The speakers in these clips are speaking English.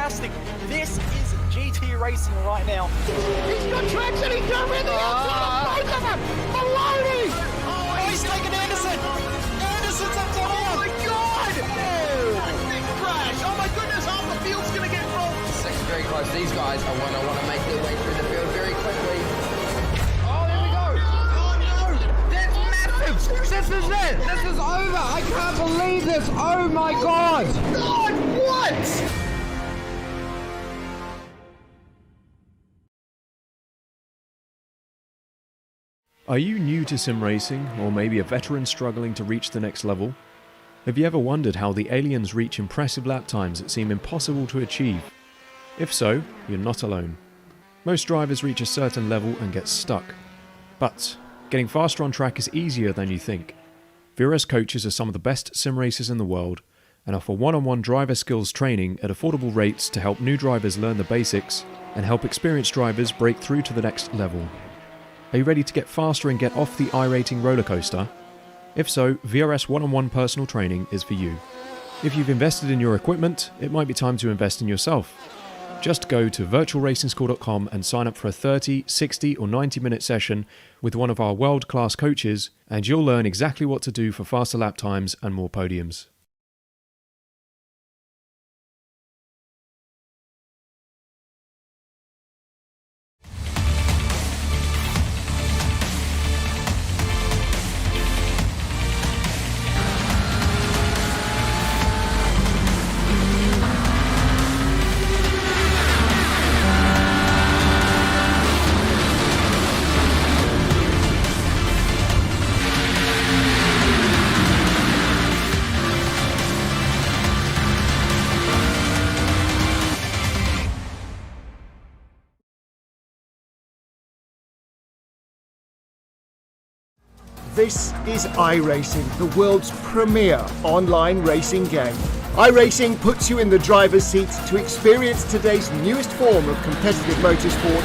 fantastic. This is GT racing right now. He's got traction, he's got everything outside of both of them. Maloney! Oh, he's taken Anderson. Anderson's up top now. Oh my God! Big crash. Oh my goodness, half the field's going to get rolled. Second very close. These guys are want to make their way through the field very quickly. Oh, there we go. Oh no! That's massive. This is it. This is over. I can't believe this. Oh my God! God, what? Are you new to sim racing, or maybe a veteran struggling to reach the next level? Have you ever wondered how the aliens reach impressive lap times that seem impossible to achieve? If so, you're not alone. Most drivers reach a certain level and get stuck. But getting faster on track is easier than you think. VRS coaches are some of the best sim racers in the world and offer one-on-one driver skills training at affordable rates to help new drivers learn the basics and help experienced drivers break through to the next level. Are you ready to get faster and get off the iRacing roller coaster? If so, VRS one-on-one personal training is for you. If you've invested in your equipment, it might be time to invest in yourself. Just go to virtualracingschool.com and sign up for a 30, 60 or 90-minute session with one of our world-class coaches, and you'll learn exactly what to do for faster lap times and more podiums. This is iRacing, the world's premier online racing game. iRacing puts you in the driver's seat to experience today's newest form of competitive motorsport,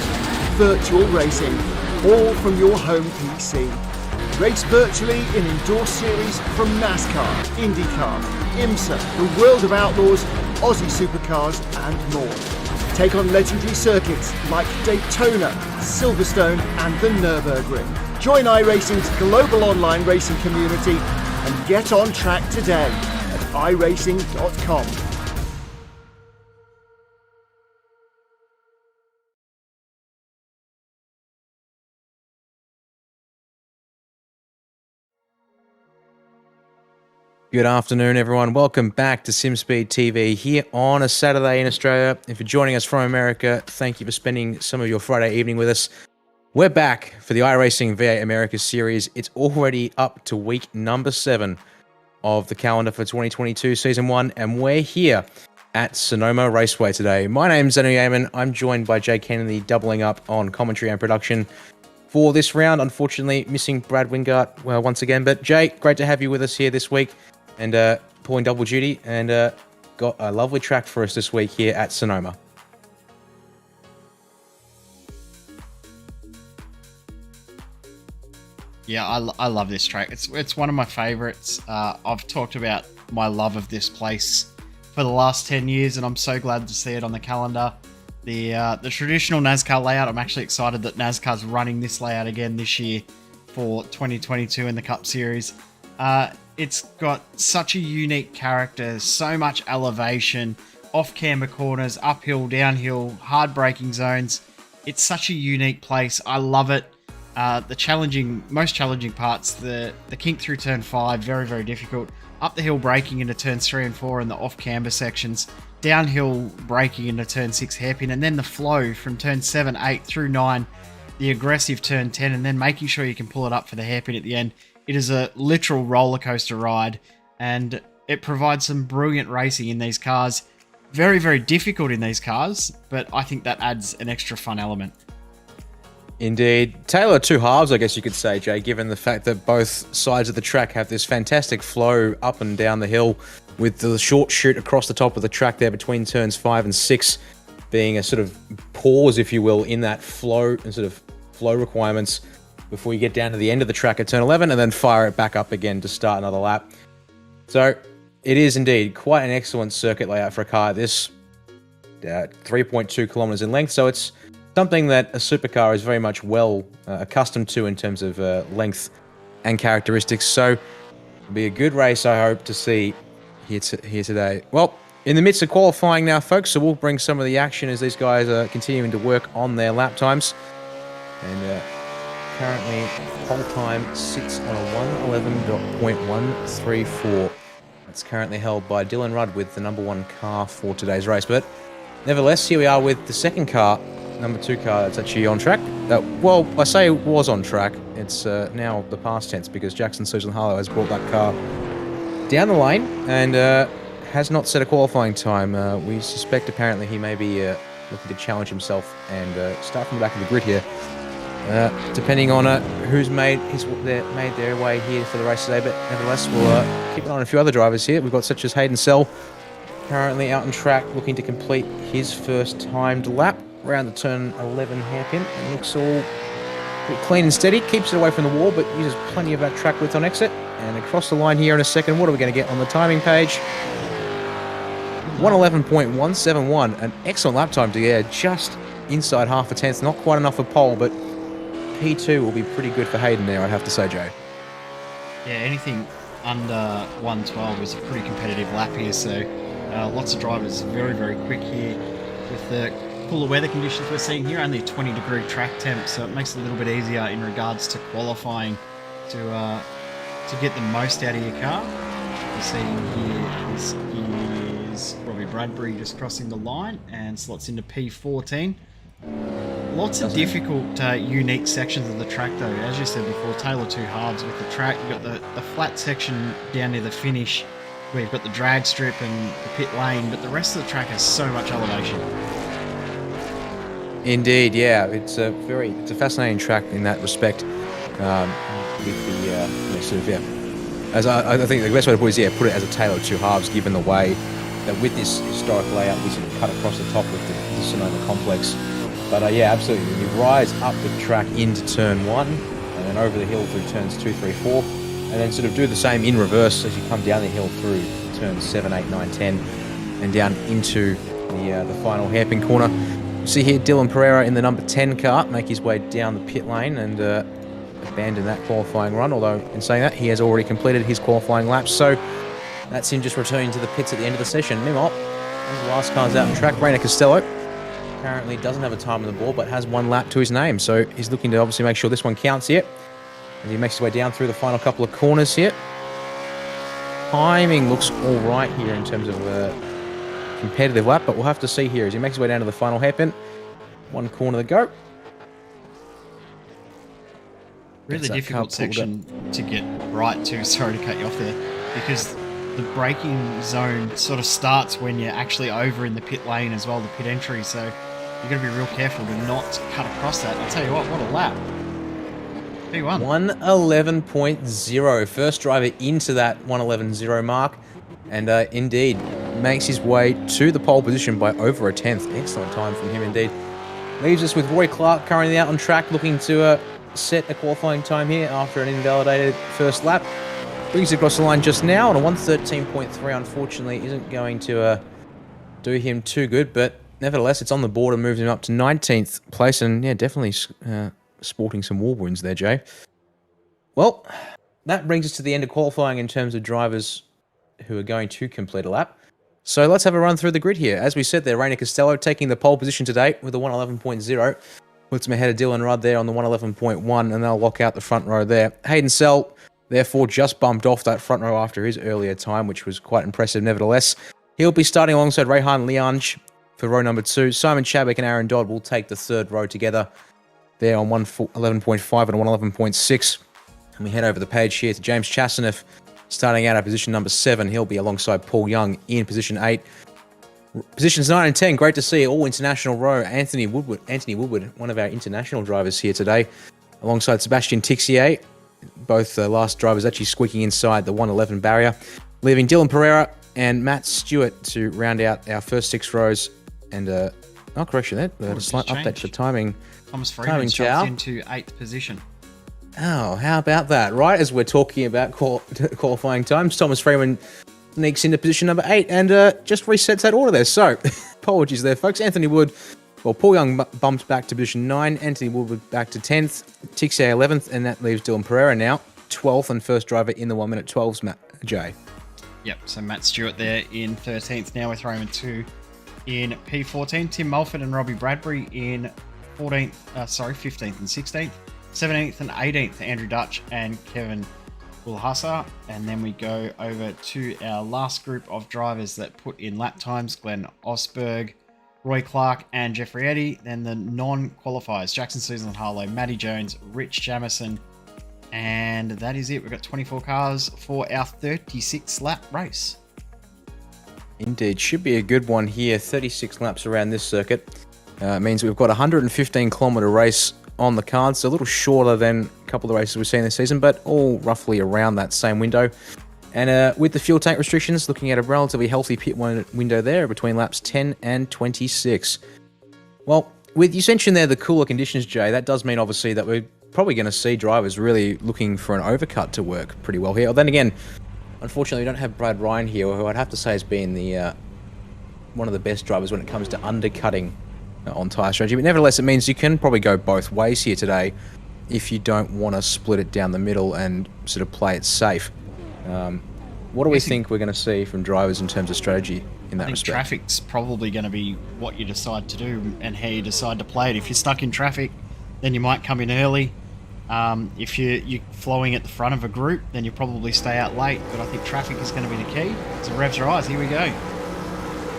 virtual racing, all from your home PC. Race virtually in endorsed series from NASCAR, IndyCar, IMSA, the World of Outlaws, Aussie Supercars and more. Take on legendary circuits like Daytona, Silverstone and the Nürburgring. Join iRacing's global online racing community and get on track today at iRacing.com. Good afternoon, everyone. Welcome back to SimSpeed TV here on a Saturday in Australia. If you're joining us from America, thank you for spending some of your Friday evening with us. We're back for the iRacing V8 America Series. It's already up to week number 7 of the calendar for 2022 Season 1, and we're here at Sonoma Raceway today. My name's Zanu Yaman. I'm joined by Jay Kennedy, doubling up on commentary and production for this round. Unfortunately, missing Brad Wingart once again. But Jay, great to have you with us here this week, and pulling double duty, and got a lovely track for us this week here at Sonoma. Yeah, I love this track. It's one of my favorites. I've talked about my love of this place for the last 10 years, and I'm so glad to see it on the calendar. The traditional NASCAR layout, I'm actually excited that NASCAR's running this layout again this year for 2022 in the Cup Series. It's got such a unique character, so much elevation, off-camber corners, uphill, downhill, hard braking zones. It's such a unique place. I love it. The most challenging parts, the kink through turn 5, very, very difficult. Up the hill braking into turns 3 and 4 and the off-camber sections. Downhill braking into turn 6 hairpin, and then the flow from turn 7, 8 through 9, the aggressive turn 10, and then making sure you can pull it up for the hairpin at the end. It is a literal roller coaster ride, and it provides some brilliant racing in these cars. Very, very difficult in these cars, but I think that adds an extra fun element. Indeed. Tale of two halves, I guess you could say, Jay, given the fact that both sides of the track have this fantastic flow up and down the hill, with the short chute across the top of the track there between turns 5 and 6 being a sort of pause, if you will, in that flow and sort of flow requirements before you get down to the end of the track at turn 11 and then fire it back up again to start another lap. So it is indeed quite an excellent circuit layout for a car. This 3.2 kilometers in length. So it's something that a supercar is very much well accustomed to in terms of length and characteristics. So it'll be a good race, I hope, to see here today. Well, in the midst of qualifying now, folks, so we'll bring some of the action as these guys are continuing to work on their lap times. And currently, pole time sits on a 1:11.134. That's currently held by Dylan Rudd with the number 1 car for today's race. But nevertheless, here we are with the second car, number 2 car that's actually on track. Well, I say it was on track. It's now the past tense because Jackson Susan Harlow has brought that car down the lane and has not set a qualifying time. We suspect apparently he may be looking to challenge himself and start from the back of the grid here. Depending on who's made their way here for the race today, but nevertheless, we'll keep an eye on a few other drivers here. We've got such as Hayden Sell, currently out on track, looking to complete his first timed lap around the turn 11 hairpin. It looks all pretty clean and steady, keeps it away from the wall, but uses plenty of that track width on exit. And across the line here in a second, what are we going to get on the timing page? 1:11.171, an excellent lap time to get just inside half a tenth, not quite enough for pole, but P2 will be pretty good for Hayden there, I'd have to say, Joe. Yeah, anything under 1:12 is a pretty competitive lap here, so lots of drivers very, very quick here with the cooler weather conditions we're seeing here, only a 20-degree track temp, so it makes it a little bit easier in regards to qualifying to get the most out of your car. You're seeing here, this is Robbie Bradbury just crossing the line and slots into P14. Lots of difficult, unique sections of the track though. As you said before, tale of two halves with the track. You've got the flat section down near the finish where you've got the drag strip and the pit lane, but the rest of the track has so much elevation. Indeed, yeah. It's a fascinating track in that respect. With the sort of, yeah. As I think the best way to put it is, put it as a tale of two halves, given the way that with this historic layout we sort of cut across the top of the Sonoma complex. But absolutely, you rise up the track into turn 1, and then over the hill through turns 2, 3, 4, and then sort of do the same in reverse as you come down the hill through turns 7, 8, 9, 10, and down into the final hairpin corner. You see here Dylan Pereira in the number 10 car make his way down the pit lane and abandon that qualifying run, although in saying that, he has already completed his qualifying laps, so that's him just returning to the pits at the end of the session. Meanwhile, the last car's out on track, Rainer Costello. Currently doesn't have a time on the board, but has 1 lap to his name, so he's looking to obviously make sure this one counts here. And he makes his way down through the final couple of corners here. Timing looks all right here in terms of a competitive lap, but we'll have to see here as he makes his way down to the final hairpin. 1 corner to go. Really difficult section to get right to, sorry to cut you off there, because the braking zone sort of starts when you're actually over in the pit lane as well, the pit entry, so you've got to be real careful to not cut across that. I'll tell you what a lap. P1. 1:11.0. First driver into that 1:11.0 mark, and indeed makes his way to the pole position by over a tenth. Excellent time from him indeed. Leaves us with Roy Clark currently out on track looking to set a qualifying time here after an invalidated first lap. Brings it across the line just now on a 1:13.3. Unfortunately, isn't going to do him too good, but nevertheless, it's on the board and moves him up to 19th place, and definitely sporting some war wounds there, Jay. Well, that brings us to the end of qualifying in terms of drivers who are going to complete a lap. So let's have a run through the grid here. As we said there, Rainer Costello taking the pole position today with a 1:11.0. Puts him ahead of Dylan Rudd there on the 1:11.1, and they'll lock out the front row there. Hayden Sell, therefore, just bumped off that front row after his earlier time, which was quite impressive nevertheless. He'll be starting alongside Rehan Liange for row number 2. Simon Chabek and Aaron Dodd will take the third row together there on 1:11.5 and 1:11.6. And we head over the page here to James Chastaneff starting out at position number 7. He'll be alongside Paul Young in position 8. Positions 9 and 10, great to see all international row. Anthony Woodward, one of our international drivers here today, alongside Sebastian Tixier. Both last drivers actually squeaking inside the 1:11 barrier, leaving Dylan Pereira and Matt Stewart to round out our first 6 rows. And correction there, a slight update for timing. Thomas Freeman jumps into 8th position. Oh, how about that? Right as we're talking about qualifying times, Thomas Freeman sneaks into position number 8 and just resets that order there. So Apologies there, folks. Anthony Wood, well, Paul Young bumped back to position 9. Anthony Wood back to 10th. Tixier 11th, and that leaves Dylan Pereira now 12th and first driver in the 1 minute 12s, Matt J. Yep, so Matt Stewart there in 13th now with Roman 2 in P14. Tim Mulford and Robbie Bradbury in 15th and 16th. 17th and 18th, Andrew Dutch and Kevin Ulhasa. And then we go over to our last group of drivers that put in lap times: Glenn Osberg, Roy Clark, and Jeffrey Eddy. Then the non-qualifiers: Jackson Susan Harlow, Matty Jones, Rich Jamison. And that is it. We've got 24 cars for our 36 lap race. Indeed, should be a good one here. 36 laps around this circuit. Means we've got a 115 kilometre race on the cards. So a little shorter than a couple of the races we've seen this season, but all roughly around that same window. And with the fuel tank restrictions, looking at a relatively healthy pit window there between laps 10 and 26. Well, with you mentioned there the cooler conditions, Jay, that does mean obviously that we're probably going to see drivers really looking for an overcut to work pretty well here. Then again, unfortunately, we don't have Brad Ryan here, who I'd have to say has been the one of the best drivers when it comes to undercutting on tyre strategy. But nevertheless, it means you can probably go both ways here today if you don't want to split it down the middle and sort of play it safe. What do we think we're going to see from drivers in terms of strategy in that respect? Traffic's probably going to be what you decide to do and how you decide to play it. If you're stuck in traffic, then you might come in early. If you're flowing at the front of a group, then you probably stay out late. But I think traffic is going to be the key. So revs your eyes. Here we go.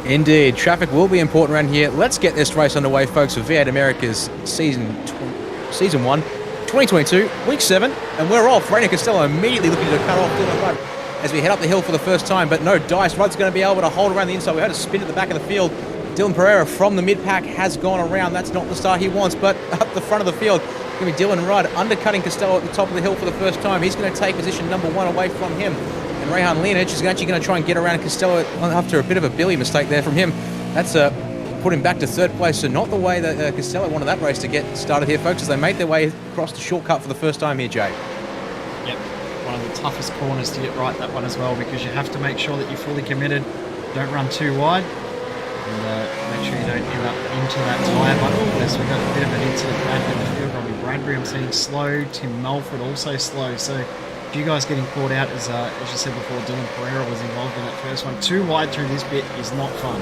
Indeed, traffic will be important around here. Let's get this race underway, folks, for V8 America's Season 1, 2022, Week 7. And we're off. Rainer Costello immediately looking to cut off Dylan Rudd as we head up the hill for the first time. But no dice. Rudd's going to be able to hold around the inside. We heard a spin at the back of the field. Dylan Pereira from the mid-pack has gone around. That's not the start he wants, but up the front of the field, it's going to be Dylan Rudd undercutting Costello at the top of the hill for the first time. He's going to take position number 1 away from him. And Rehan Leonich is actually going to try and get around Costello after a bit of a Billy mistake there from him. That's put him back to 3rd place, so not the way that Costello wanted that race to get started here, folks, as they made their way across the shortcut for the first time here, Jay. Yep, one of the toughest corners to get right, that one as well, because you have to make sure that you're fully committed. Don't run too wide. And make sure you don't end up into that tyre bundle. So we've got a bit of an incident back in the field. Robbie Bradbury, I'm seeing slow. Tim Mulford also slow. So if you guys getting caught out, as you said before, Dylan Pereira was involved in that first one. Too wide through this bit is not fun.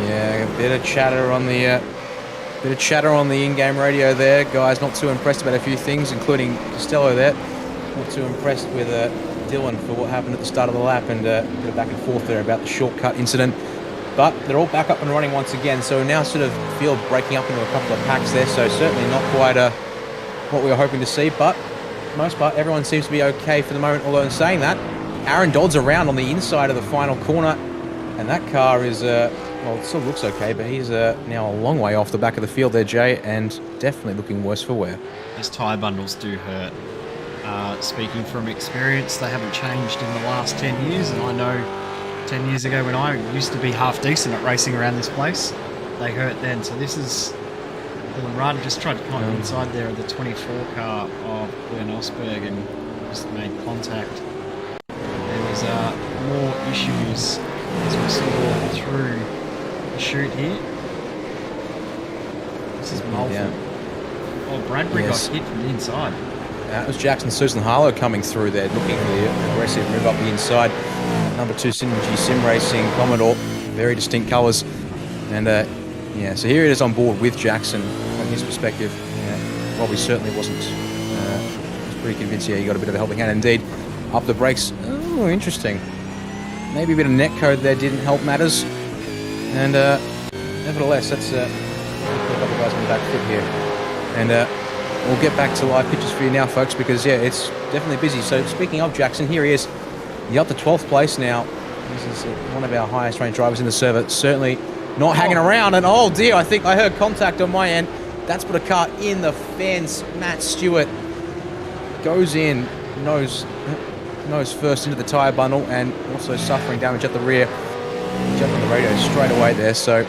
Yeah, a bit of chatter on the in-game radio there. Guys not too impressed about a few things, including Costello there. Not too impressed with Dylan for what happened at the start of the lap, and a bit of back and forth there about the shortcut incident. But they're all back up and running once again, so now sort of field breaking up into a couple of packs there, so certainly not quite what we were hoping to see, but for the most part everyone seems to be okay for the moment. Although in saying that, Aaron Dodd's around on the inside of the final corner, and that car is, well, it still looks okay, but he's now a long way off the back of the field there, Jay, and definitely looking worse for wear. Those tyre bundles do hurt. Speaking from experience, they haven't changed in the last 10 years, and I know 10 years ago when I used to be half decent at racing around this place, they hurt then. So this is Dylan Rudd just tried to come inside there of the 24 car of Glenn Osberg and just made contact. There was more issues as we saw through the chute here. This is Mulford. Yeah. Oh, Bradbury got hit from the inside. That was Jackson Susan Harlow coming through there, looking for the aggressive move up the inside. Number 2 Synergy Sim Racing Commodore, very distinct colours. And yeah, so here it is on board with Jackson from his perspective. Yeah, Robbie certainly wasn't. Was pretty convinced. Yeah, he got a bit of a helping hand indeed. Up the brakes. Oh, interesting. Maybe a bit of net code there didn't help matters. And nevertheless, that's a couple of guys on the back foot here. And we'll get back to live pictures for you now, folks, because yeah, it's definitely busy. So speaking of Jackson, here he is. He's up to 12th place now. This is one of our highest ranked drivers in the server. Certainly not hanging around. And oh dear, I think I heard contact on my end. That's put a car in the fence. Matt Stewart goes in, nose first into the tyre bundle, and also suffering damage at the rear. Jumped on the radio straight away there. So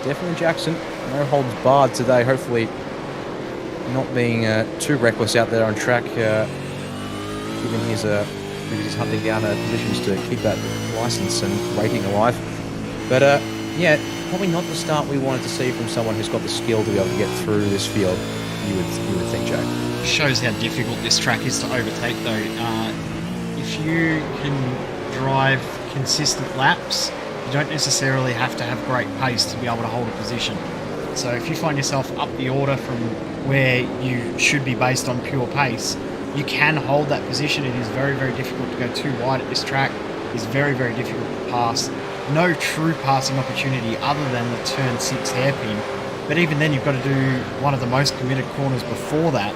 definitely Jackson. No holds barred today. Hopefully not being too reckless out there on track, given his hunting down positions to keep that license and rating alive. But yeah, probably not the start we wanted to see from someone who's got the skill to be able to get through this field. You would think, Joe. Shows how difficult this track is to overtake, though. If you can drive consistent laps, you don't necessarily have to have great pace to be able to hold a position. So if you find yourself up the order from where you should be based on pure pace, you can hold that position. It is very, very difficult to go too wide at this track. It's very, very difficult to pass. No true passing opportunity other than the turn 6 hairpin. But even then, you've got to do one of the most committed corners before that,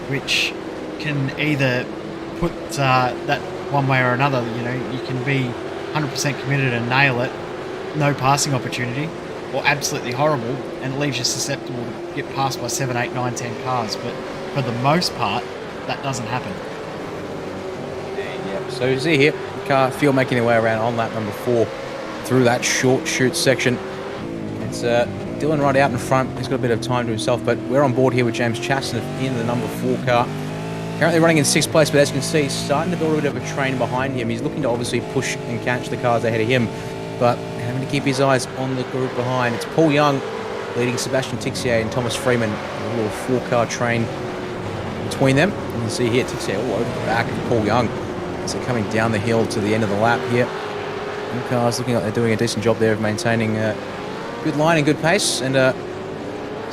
which can either put that one way or another. You know, you can be 100% committed and nail it, no passing opportunity, or absolutely horrible, and it leaves you susceptible to get passed by 7, 8, 9, 10 cars. But for the most part, that doesn't happen. Yeah, so you see here, car field making their way around on lap number 4 through that short shoot section. It's Dylan right out in front. He's got a bit of time to himself, but we're on board here with James Chaston in the number 4 car. Currently running in 6th place, but as you can see, he's starting to build a bit of a train behind him. He's looking to obviously push and catch the cars ahead of him, but having to keep his eyes on the group behind. It's Paul Young leading Sebastian Tixier and Thomas Freeman. A little 4-car train between them. You can see here Tixier all over the back of Paul Young. So coming down the hill to the end of the lap here. The cars looking like they're doing a decent job there of maintaining good line and good pace. And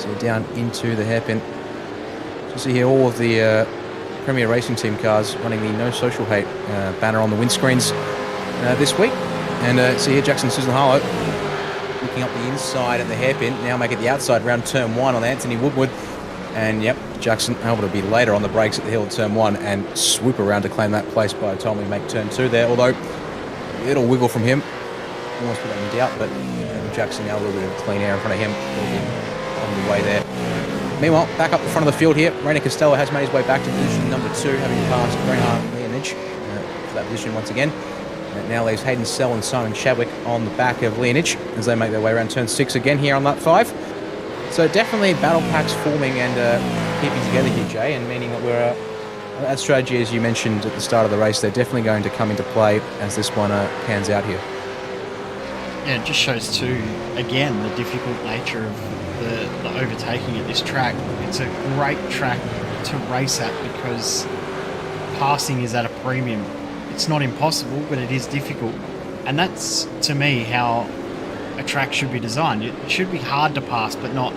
so down into the hairpin. So you see here all of the Premier Racing Team cars running the No Social Hate banner on the windscreens this week. And see here Jackson Susan Harlow looking up the inside at the hairpin. Now make it the outside round turn 1 on Anthony Woodward. And yep, Jackson able to be later on the brakes at the hill at turn 1 and swoop around to claim that place by the time we make turn 2 there. Although a little wiggle from him, almost put that in doubt, but Jackson now a little bit of clean air in front of him, on the way there. Meanwhile, back up the front of the field here, Rainer Costello has made his way back to position number 2, having passed Reinhard Leonich for that position once again. And it now leaves Hayden Sell and Simon Chadwick on the back of Leonich as they make their way around turn 6 again here on lap 5. So definitely battle packs forming and keeping together here, Jay, and meaning that we're that strategy, as you mentioned at the start of the race, they're definitely going to come into play as this one pans out here. Yeah, it just shows too, again, the difficult nature of the overtaking at this track. It's a great track to race at because passing is at a premium. It's not impossible, but it is difficult. And that's, to me, how a track should be designed. It should be hard to pass, but not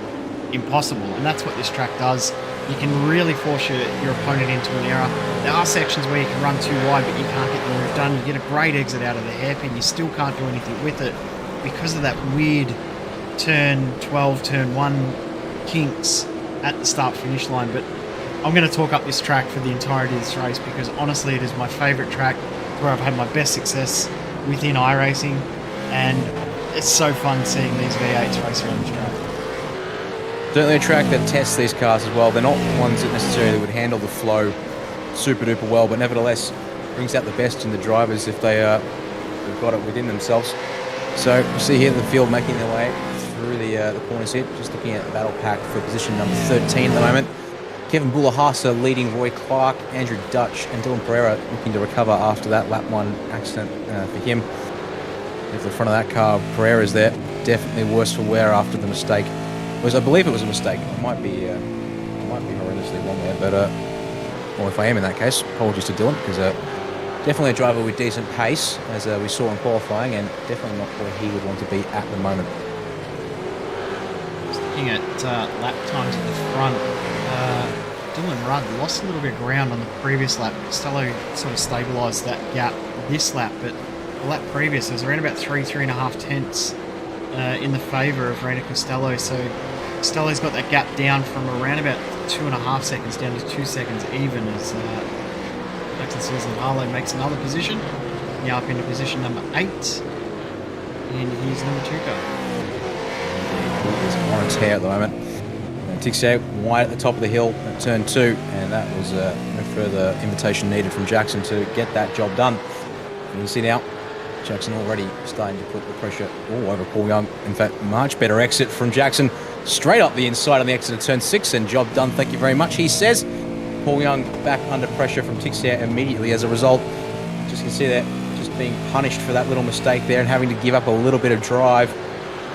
impossible. And that's what this track does. You can really force your opponent into an error. There are sections where you can run too wide, but you can't get the move done. You get a great exit out of the hairpin. You still can't do anything with it because of that weird turn 12, turn 1 kinks at the start-finish line. But I'm going to talk up this track for the entirety of this race because honestly it is my favourite track. It's where I've had my best success within iRacing, and it's so fun seeing these V8s race around the track. Certainly a track that tests these cars as well. They're not ones that necessarily would handle the flow super duper well, but nevertheless brings out the best in the drivers if they've got it within themselves. So you see here the field making their way through the corners here, just looking at the battle pack for position number 13 at the moment. Kevin Bullahasa leading Roy Clark, Andrew Dutch and Dylan Pereira looking to recover after that lap 1 accident for him. If the front of that car, Pereira's there, definitely worse for wear after the mistake. I believe it was a mistake. It might be horrendously wrong there, but well, if I am in that case, apologies to Dylan, because definitely a driver with decent pace, as we saw in qualifying, and definitely not where he would want to be at the moment. Just looking at lap times at the front, Dylan Rudd lost a little bit of ground on the previous lap. Costello sort of stabilised that gap this lap, but the lap previous, it was around about 3.5 tenths in the favour of Rainer Costello. So Costello's got that gap down from around about 2.5 seconds down to 2 seconds even as Jackson Susan Harlow makes another position. Now up into position number 8 in his number 2 car. He's on a tear at the moment. Tixier wide at the top of the hill at turn 2, and that was no further invitation needed from Jackson to get that job done. And you see now, Jackson already starting to put the pressure all over Paul Young. In fact, much better exit from Jackson, straight up the inside on the exit of turn 6, and job done, thank you very much, he says. Paul Young back under pressure from Tixier immediately as a result. Just can see that just being punished for that little mistake there and having to give up a little bit of drive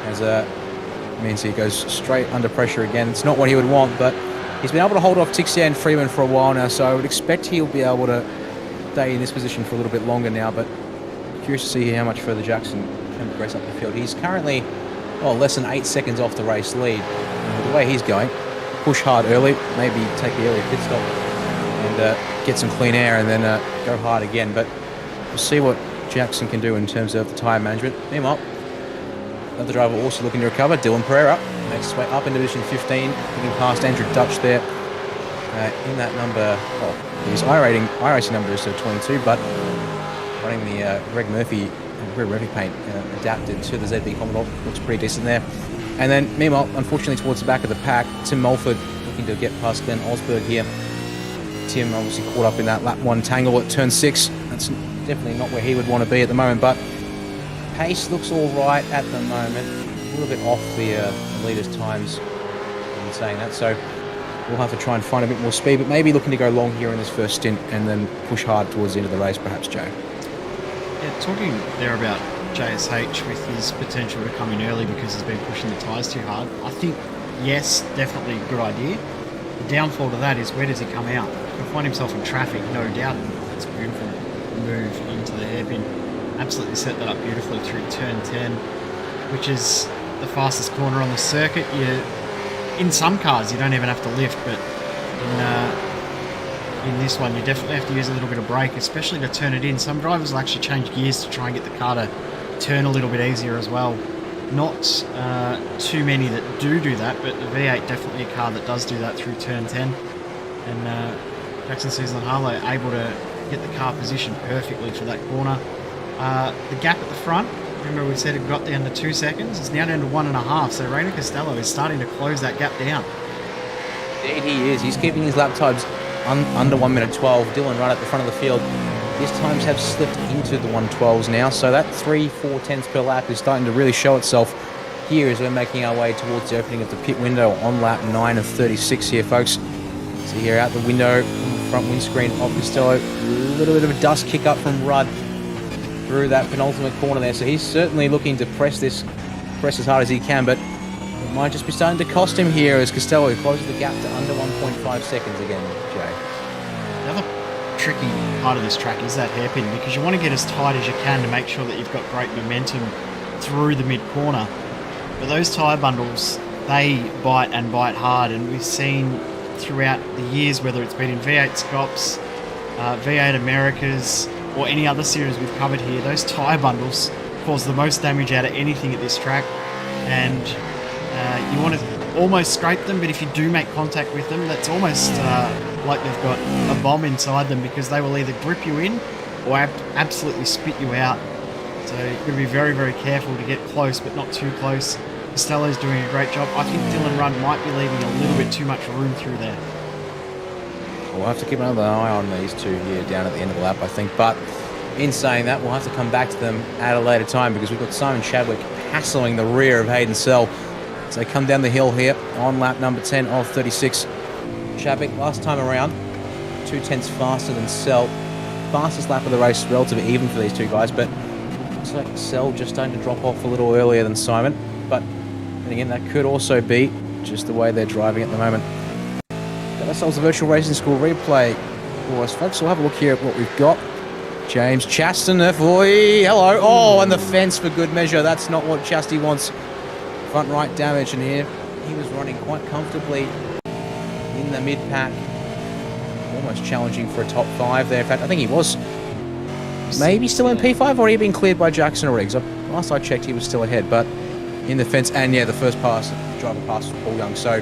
as means he goes straight under pressure again. It's not what he would want, but he's been able to hold off Tixier and Freeman for a while now, so I would expect he'll be able to stay in this position for a little bit longer now, but curious to see how much further Jackson can progress up the field. He's currently, less than 8 seconds off the race lead. And the way he's going, push hard early, maybe take the early pit stop and get some clean air and then go hard again. But we'll see what Jackson can do in terms of the tyre management. Meanwhile, another driver also looking to recover, Dylan Pereira, makes his way up into position 15, looking past Andrew Dutch there. In that number, his iRacing number is 22, but running the Greg Murphy paint adapted to the ZB Commodore, looks pretty decent there. And then, meanwhile, unfortunately towards the back of the pack, Tim Mulford looking to get past Glenn Osberg here. Tim obviously caught up in that lap 1 tangle at turn 6. That's definitely not where he would want to be at the moment, but pace looks all right at the moment. A little bit off the leaders' times in saying that, so we'll have to try and find a bit more speed, but maybe looking to go long here in this first stint and then push hard towards the end of the race, perhaps, Joe. Yeah, talking there about JSH with his potential to come in early because he's been pushing the tyres too hard. I think, yes, definitely a good idea. The downfall to that is where does he come out? He'll find himself in traffic, no doubt. That's a beautiful move into the hairpin. Absolutely set that up beautifully through turn 10, which is the fastest corner on the circuit. In some cars, you don't even have to lift, but in this one, you definitely have to use a little bit of brake, especially to turn it in. Some drivers will actually change gears to try and get the car to turn a little bit easier as well. Not too many that do that, but the V8 definitely a car that does do that through turn 10. And Jackson Seasland Harlow able to get the car positioned perfectly for that corner. The gap at the front, remember we said it got down to 2 seconds, it's now down to 1.5, so Reina Costello is starting to close that gap down. Indeed he is. He's keeping his lap times under 1 minute 12. Dylan right at the front of the field. His times have slipped into the 112s now, so that 3-4 tenths per lap is starting to really show itself here as we're making our way towards the opening of the pit window on lap 9 of 36 here, folks. So here out the window, front windscreen of Costello, a little bit of a dust kick up from Rudd through that penultimate corner there, so he's certainly looking to press as hard as he can, but it might just be starting to cost him here as Costello closes the gap to under 1.5 seconds again, Jay. The other tricky part of this track is that hairpin, because you want to get as tight as you can to make sure that you've got great momentum through the mid-corner. But those tyre bundles, they bite and bite hard, and we've seen throughout the years, whether it's been in V8 Scops, V8 Americas, or any other series we've covered here, those tyre bundles cause the most damage out of anything at this track, and you want to almost scrape them, but if you do make contact with them, that's almost like they've got a bomb inside them, because they will either grip you in or absolutely spit you out. So you've got to be very, very careful to get close, but not too close. Costello's doing a great job. I think Dylan Rudd might be leaving a little bit too much room through there. We'll have to keep another eye on these two here down at the end of the lap, I think. But in saying that, we'll have to come back to them at a later time, because we've got Simon Chadwick hassling the rear of Hayden Sell as they come down the hill here on lap number 10 of 36. Chadwick, last time around, 2 tenths faster than Sell. Fastest lap of the race, relatively even for these two guys, but looks like Sell just starting to drop off a little earlier than Simon. But then again, that could also be just the way they're driving at the moment. Got ourselves a virtual racing school replay for us, folks. We'll have a look here at what we've got. James Chaston, hello. Oh, and the fence for good measure. That's not what Chasty wants. Front right damage, and here he was running quite comfortably in the mid-pack. Almost challenging for a top 5 there. In fact, I think he was maybe still in P5, or he had been cleared by Jackson or Riggs. Last I checked, he was still ahead, but in the fence, and yeah, the first pass, driver pass was Paul Young, so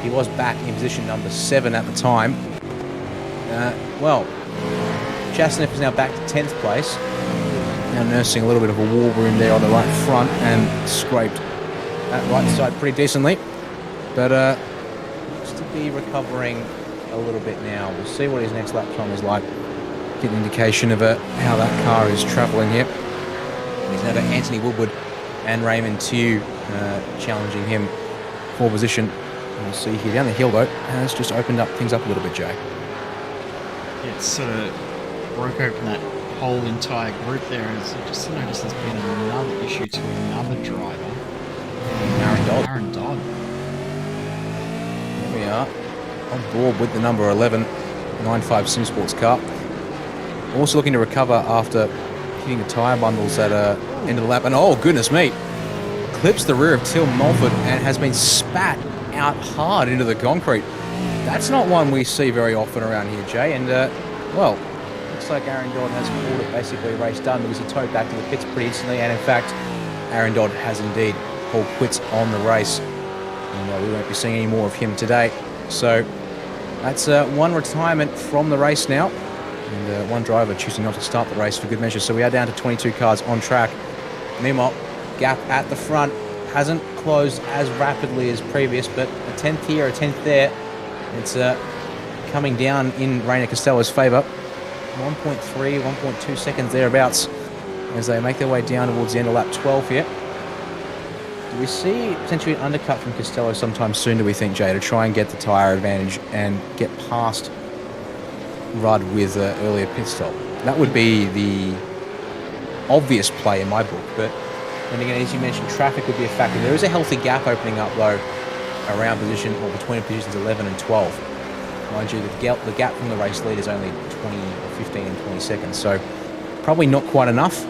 he was back in position number 7 at the time. Chaston is now back to 10th place. Now nursing a little bit of a war wound there on the right front, and scraped that right side pretty decently. But looks to be recovering a little bit now. We'll see what his next lap time is like. Get an indication of how that car is travelling here. He's now got Anthony Woodward and Raymond Tew challenging him for position. We'll see here down the hill though, has just opened up things up a little bit, Jay. Yeah, it's sort of broke open that whole entire group there, as I just noticed there's been another issue to another driver. Dodd. Aaron Dodd. Here we are. On board with the number 11 95 Sim Sports car. Also looking to recover after hitting the tyre bundles at end of the lap. And oh, goodness me. Clips the rear of Till Mulford and has been spat out hard into the concrete. That's not one we see very often around here, Jay. And, well, looks like Aaron Dodd has called it basically a race done because he towed back to the pits pretty instantly. And, in fact, Aaron Dodd has indeed called quits on the race. And we won't be seeing any more of him today. So that's one retirement from the race now. And one driver choosing not to start the race for good measure. So we are down to 22 cars on track. Meanwhile, gap at the front hasn't closed as rapidly as previous, but a 10th here, a 10th there. It's coming down in Reina Costello's favour. 1.3, 1.2 seconds thereabouts as they make their way down towards the end of lap 12 here. Do we see potentially an undercut from Costello sometime soon, do we think, Jay, to try and get the tyre advantage and get past Rudd with an earlier pit stop? That would be the obvious play in my book, but then again, as you mentioned, traffic would be a factor. There is a healthy gap opening up, though, around position, or between positions 11 and 12. Mind you, the gap from the race lead is only 20 or 15 and 20 seconds, so probably not quite enough.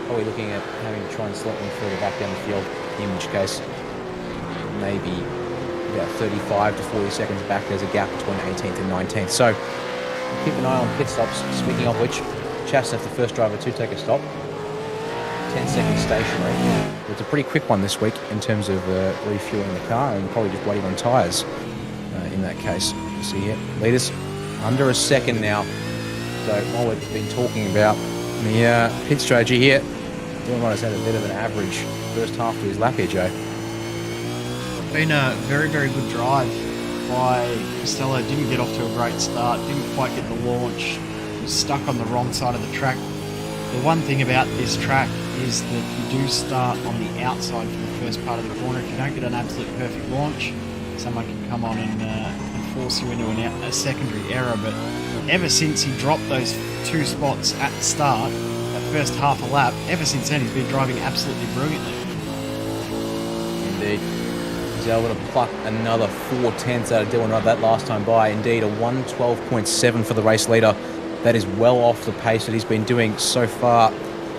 Probably looking at having to try and slot them further back down the field, in which case maybe about 35 to 40 seconds back. There's a gap between 18th and 19th. So keep an eye on pit stops. Speaking of which, Chasnef, the first driver to take a stop. 10 seconds stationary. It's a pretty quick one this week in terms of refueling the car and probably just waiting on tyres in that case. You see here, leaders under a second now. So while we've been talking about the pit strategy here, Dylan Ryder's had a bit of an average first half of his lap here, Joe. Been a very, very good drive by Costello. Didn't get off to a great start, didn't quite get the launch, was stuck on the wrong side of the track. The one thing about this track is that you do start on the outside for the first part of the corner. If you don't get an absolute perfect launch, someone can come on and force you into a secondary error. But ever since he dropped those 2 spots at the start, that first half a lap, ever since then he's been driving absolutely brilliantly. Indeed. He's able to pluck another 4 tenths out of Dylan Rudd that last time by. Indeed, a 1:12.7 for the race leader. That is well off the pace that he's been doing so far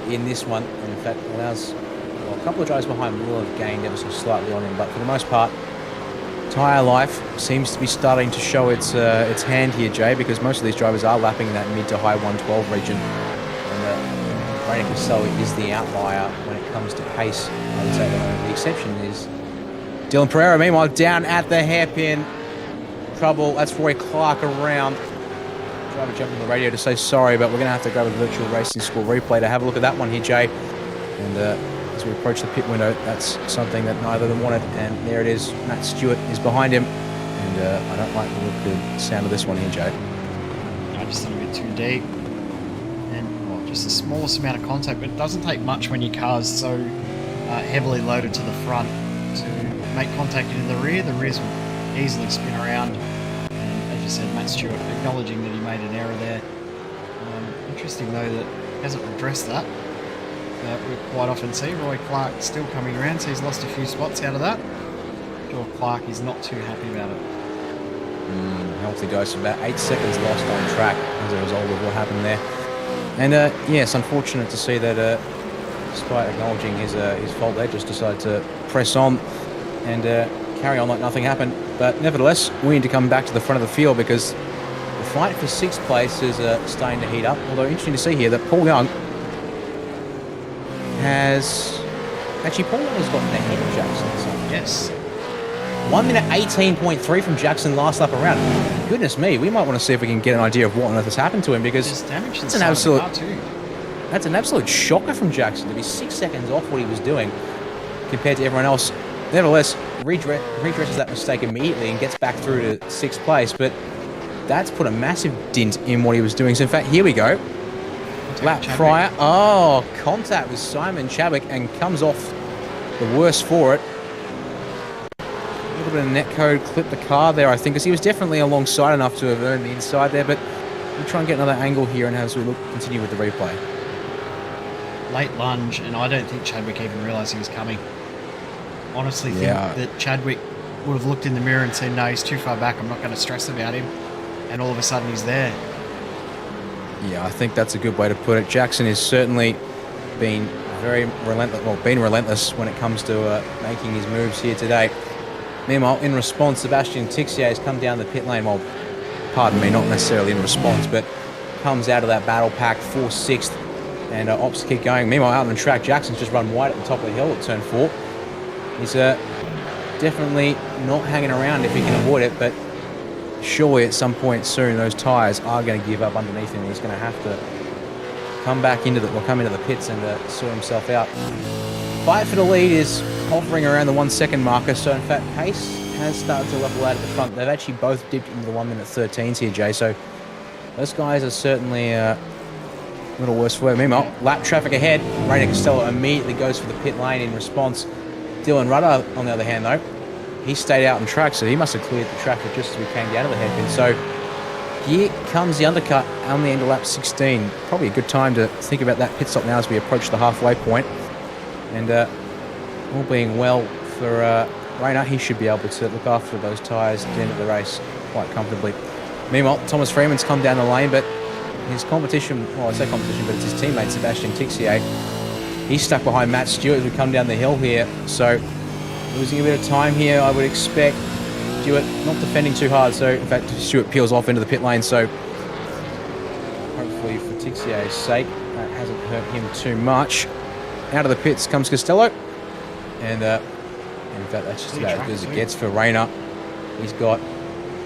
in this one. And in fact, allows a couple of drivers behind will have gained ever so slightly on him. But for the most part, tyre life seems to be starting to show its hand here, Jay, because most of these drivers are lapping in that mid to high 112 region. And Reina Costello is the outlier when it comes to pace. I would say the exception is Dylan Pereira. Meanwhile, down at the hairpin. Trouble. That's Roy Clark around. Driver jumping on the radio to say sorry, but we're going to have to grab a virtual racing score replay to have a look at that one here, Jay. And as we approach the pit window, that's something that neither of them wanted. And there it is. Matt Stewart is behind him. And I don't like the look of the sound of this one here, Jay. I just thought a bit too deep. And well, just the smallest amount of contact, but it doesn't take much when your car's so heavily loaded to the front to make contact into the rear. The rears will easily spin around. As you said, Matt Stewart acknowledging that he made an error there. Interesting though that he hasn't addressed that. We quite often see Roy Clark still coming around, so he's lost a few spots out of that. Joel Clark is not too happy about it. Healthy dose of about 8 seconds lost on track as a result of what happened there. And yes, unfortunate to see that despite acknowledging his fault, they just decided to press on and carry on like nothing happened. But nevertheless, we need to come back to the front of the field because the fight for 6th place is starting to heat up. Although interesting to see here that Paul Young has... Actually, Paul Young has gotten ahead of Jackson. So Yes. 1 minute 18.3 from Jackson last lap around. Goodness me, we might want to see if we can get an idea of what on earth has happened to him because There's damage to the that's an side absolute... of the car too. That's an absolute shocker from Jackson to be 6 seconds off what he was doing compared to everyone else. Nevertheless, redresses that mistake immediately and gets back through to 6th place, but that's put a massive dint in what he was doing. So in fact, here we go. Lap prior. Oh, contact with Simon Chadwick and comes off the worst for it. A little bit of netcode clipped the car there, I think, because he was definitely alongside enough to have earned the inside there, but we'll try and get another angle here and as we continue with the replay. Late lunge, and I don't think Chadwick even realised he was coming. honestly think Yeah. that Chadwick would have looked in the mirror and said, no, he's too far back. I'm not going to stress about him. And all of a sudden he's there. Yeah, I think that's a good way to put it. Jackson has certainly been very relentless when it comes to making his moves here today. Meanwhile, in response, Sebastian Tixier has come down the pit lane. Well, pardon me, not necessarily in response, but comes out of that battle pack for 6th and opts to keep going. Meanwhile, out on the track, Jackson's just run wide at the top of the hill at turn 4. He's definitely not hanging around if he can avoid it, but surely at some point soon those tyres are going to give up underneath him. He's going to have to come into the pits and sort himself out. Fight for the lead is hovering around the 1 second marker, so in fact pace has started to level out at the front. They've actually both dipped into the 1 minute 13s here, Jay, so those guys are certainly a little worse for wear. Meanwhile, lap traffic ahead. Reina Costello immediately goes for the pit lane in response. Dylan Rudder, on the other hand, though, he stayed out on track, so he must have cleared the traffic just as we came down to the hairpin. So here comes the undercut on the end of lap 16. Probably a good time to think about that pit stop now as we approach the halfway point. And all being well for Reina, he should be able to look after those tyres at the end of the race quite comfortably. Meanwhile, Thomas Freeman's come down the lane, but his competition, well, I say competition, but it's his teammate Sebastian Tixier. He's stuck behind Matt Stewart as we come down the hill here, so losing a bit of time here, I would expect. Stewart not defending too hard, so in fact Stewart peels off into the pit lane, so hopefully for Tixier's sake that hasn't hurt him too much. Out of the pits comes Costello, and in fact that's just about as good as it gets for Reina. He's got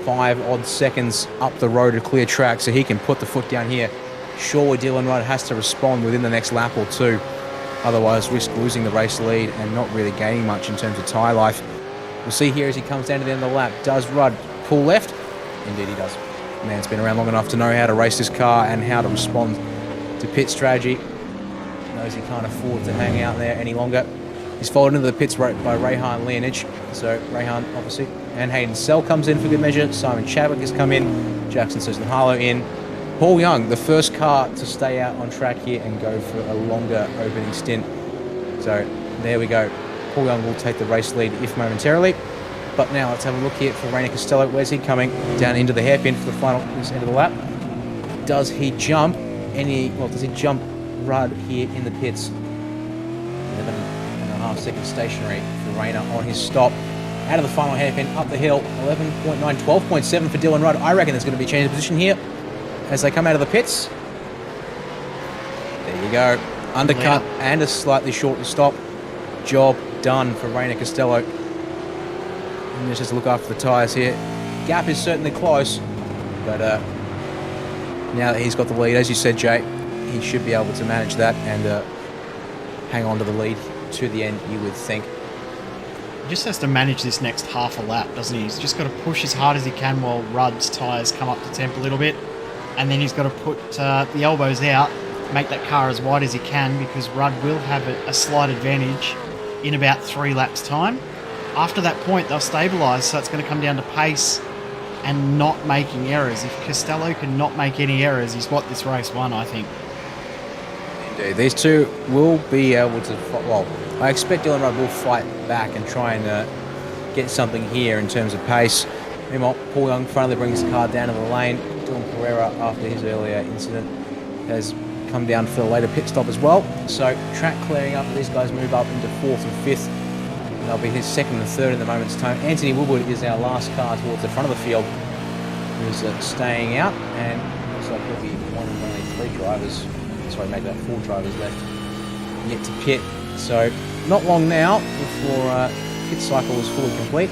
5 odd seconds up the road to clear track, so he can put the foot down here. Surely Dylan Rudd has to respond within the next lap or two, otherwise risk losing the race lead and not really gaining much in terms of tyre life. We'll see here as he comes down to the end of the lap. Does Rudd pull left? Indeed he does. Man's been around long enough to know how to race this car and how to respond to pit strategy. Knows he can't afford to hang out there any longer. He's followed into the pits by Rayhan Leonich. So Rayhan, obviously, and Hayden Sell comes in for good measure. Simon Chadwick has come in. Jackson Harlow in. Paul Young, the first car to stay out on track here and go for a longer opening stint. So there we go. Paul Young will take the race lead if momentarily. But now let's have a look here for Reina Costello. Where's he coming? Down into the hairpin for the final end of the lap. Does he jump does he jump Rudd here in the pits? 11.5 seconds stationary for Reina on his stop. Out of the final hairpin, up the hill, 11.9, 12.7 for Dylan Rudd. I reckon there's going to be a change of position here as they come out of the pits. There you go. Undercut and a slightly shorter stop. Job done for Reina Costello. And let's just look after the tyres here. Gap is certainly close, but now that he's got the lead, as you said, Jay, he should be able to manage that and hang on to the lead to the end, you would think. He just has to manage this next half a lap, doesn't he? He's just got to push as hard as he can while Rudd's tyres come up to temp a little bit. And then he's got to put the elbows out, make that car as wide as he can, because Rudd will have a slight advantage in about 3 laps' time. After that point, they'll stabilise, so it's going to come down to pace and not making errors. If Costello can not make any errors, he's what this race won, I think. Indeed. These two will be able to... Well, I expect Dylan Rudd will fight back and try and get something here in terms of pace. Meanwhile, Paul Young finally brings the car down to the lane. Dylan Pereira, after his earlier incident, has come down for the later pit stop as well. So track clearing up, these guys move up into 4th and 5th. And they'll be his 2nd and 3rd in the moment's time. Anthony Woodward is our last car towards the front of the field, who's staying out, and looks like he'll be one of only 3 drivers, sorry, maybe about 4 drivers left yet to pit. So not long now before pit cycle is fully complete.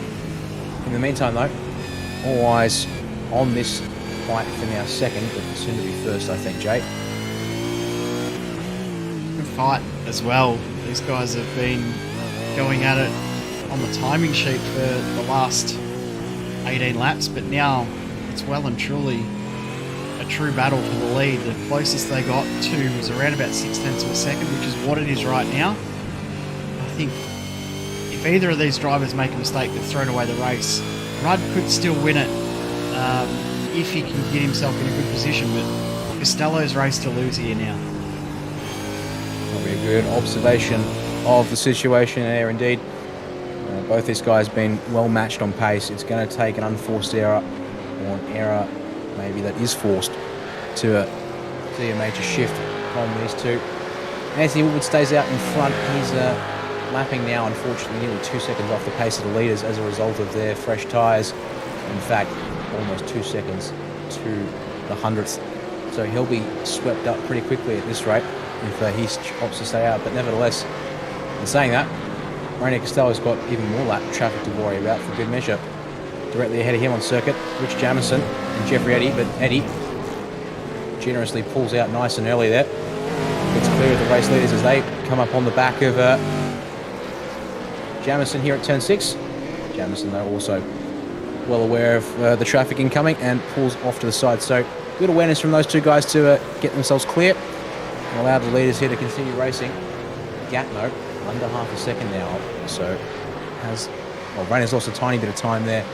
In the meantime though, all eyes on this fight for now 2nd, but soon to be 1st, I think, Jay. Good fight as well. These guys have been going at it on the timing sheet for the last 18 laps, but now it's well and truly a true battle for the lead. The closest they got to was around about 0.6 of a second, which is what it is right now. I think if either of these drivers make a mistake, they've thrown away the race. Rudd could still win it if he can get himself in a good position, but Costello's race to lose here now. That'll be a good observation of the situation there indeed. Both these guys been well matched on pace. It's going to take an unforced error, or an error maybe that is forced, to see a major shift from these two. Anthony Woodward stays out in front. He's lapping now, unfortunately, nearly 2 seconds off the pace of the leaders as a result of their fresh tyres. In fact, almost 2 seconds to the hundredth. So he'll be swept up pretty quickly at this rate if he opts to stay out. But nevertheless, in saying that, Rainier Costello's got even more lap traffic to worry about for good measure. Directly ahead of him on circuit, Rich Jamison and Jeffrey Eddy, but Eddy generously pulls out nice and early there. It's clear of the race leaders as they come up on the back of Jamison here at turn 6. Jamison, though, also well aware of the traffic incoming and pulls off to the side. So good awareness from those two guys to get themselves clear and allow the leaders here to continue racing. Gatno, under half a second now, so Rainier's lost a tiny bit of time there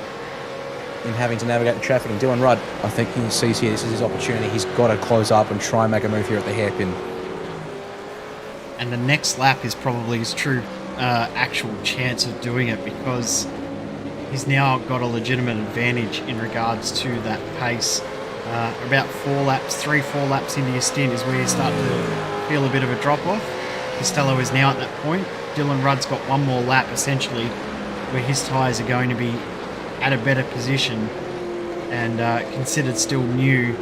in having to navigate the traffic. And Dylan Rudd, I think he sees here, this is his opportunity. He's got to close up and try and make a move here at the hairpin. And the next lap is probably his true actual chance of doing it, because he's now got a legitimate advantage in regards to that pace. About 4 laps into your stint is where you start to feel a bit of a drop-off. Costello is now at that point. Dylan Rudd's got one more lap, essentially, where his tyres are going to be at a better position and considered still new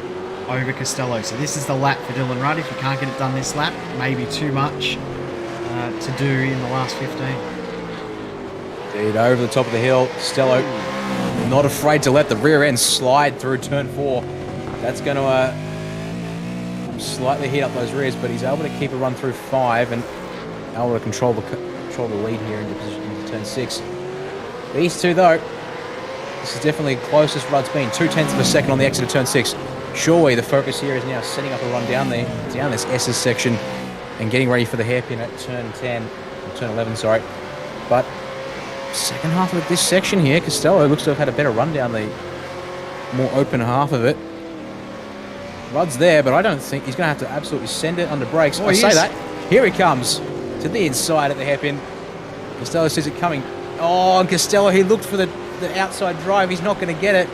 over Costello. So this is the lap for Dylan Rudd. If you can't get it done this lap, maybe too much to do in the last 15. Indeed, over the top of the hill, Costello not afraid to let the rear end slide through turn 4. That's going to slightly heat up those rears, but he's able to keep a run through 5 and able to control the lead here into position into turn 6. These two, though, this is definitely the closest Rudd's been. 0.2 of a second on the exit of turn 6. Surely the focus here is now setting up a run down this S's section and getting ready for the hairpin at turn 11, sorry. But second half of this section here, Costello looks to have had a better run down the more open half of it. Rudd's there, but I don't think he's going to have to absolutely send it under brakes. I say that. Here he comes to the inside at the hairpin. Costello sees it coming. Oh, and Costello, he looked for the outside drive. He's not going to get it.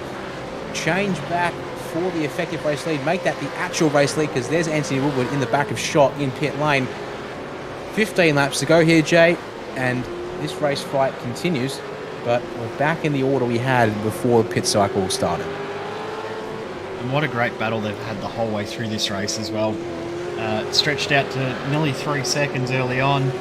Change back for the effective race lead. Make that the actual race lead, because there's Anthony Woodward in the back of shot in pit lane. 15 laps to go here, Jay, and this race fight continues, but we're back in the order we had before the pit cycle started. And what a great battle they've had the whole way through this race as well. Stretched out to nearly 3 seconds early on.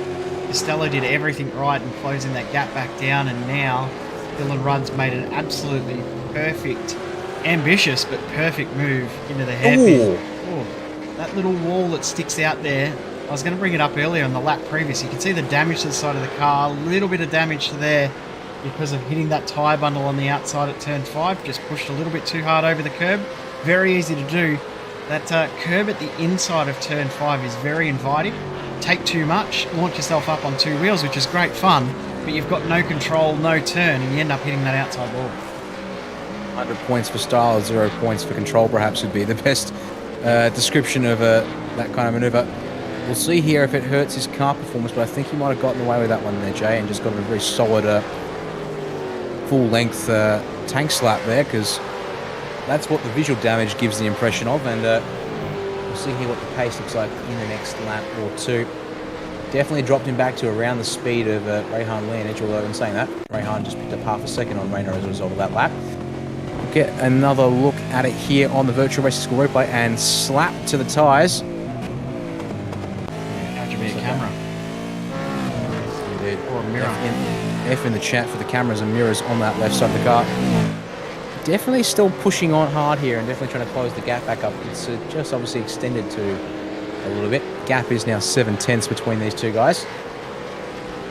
Costello did everything right in closing that gap back down, and now Dylan Rudd's made an absolutely perfect, ambitious but perfect move into the hairpin. Oh, that little wall that sticks out there. I was going to bring it up earlier on the lap previous. You can see the damage to the side of the car, a little bit of damage to there because of hitting that tyre bundle on the outside at turn 5. Just pushed a little bit too hard over the curb. Very easy to do. That curb at the inside of turn 5 is very inviting. Take too much, launch yourself up on 2 wheels, which is great fun, but you've got no control, no turn, and you end up hitting that outside wall. 100 points for style, 0 points for control, perhaps would be the best description of that kind of manoeuvre. We'll see here if it hurts his car performance, but I think he might have gotten away with that one there, Jay, and just got a very solid full-length tank slap there, because that's what the visual damage gives the impression of, and we'll see here what the pace looks like in the next lap or two. Definitely dropped him back to around the speed of Rehan Leonage, although in saying that, Rehan just picked up half a second on Rainer as a result of that lap. We'll get another look at it here on the Virtual Racing School replay, and slap to the tyres. RGB camera. Indeed. Or a mirror. F in the chat for the cameras and mirrors on that left side of the car. Definitely still pushing on hard here and definitely trying to close the gap back up. It's just obviously extended to a little bit. Gap is now 7/10 between these two guys.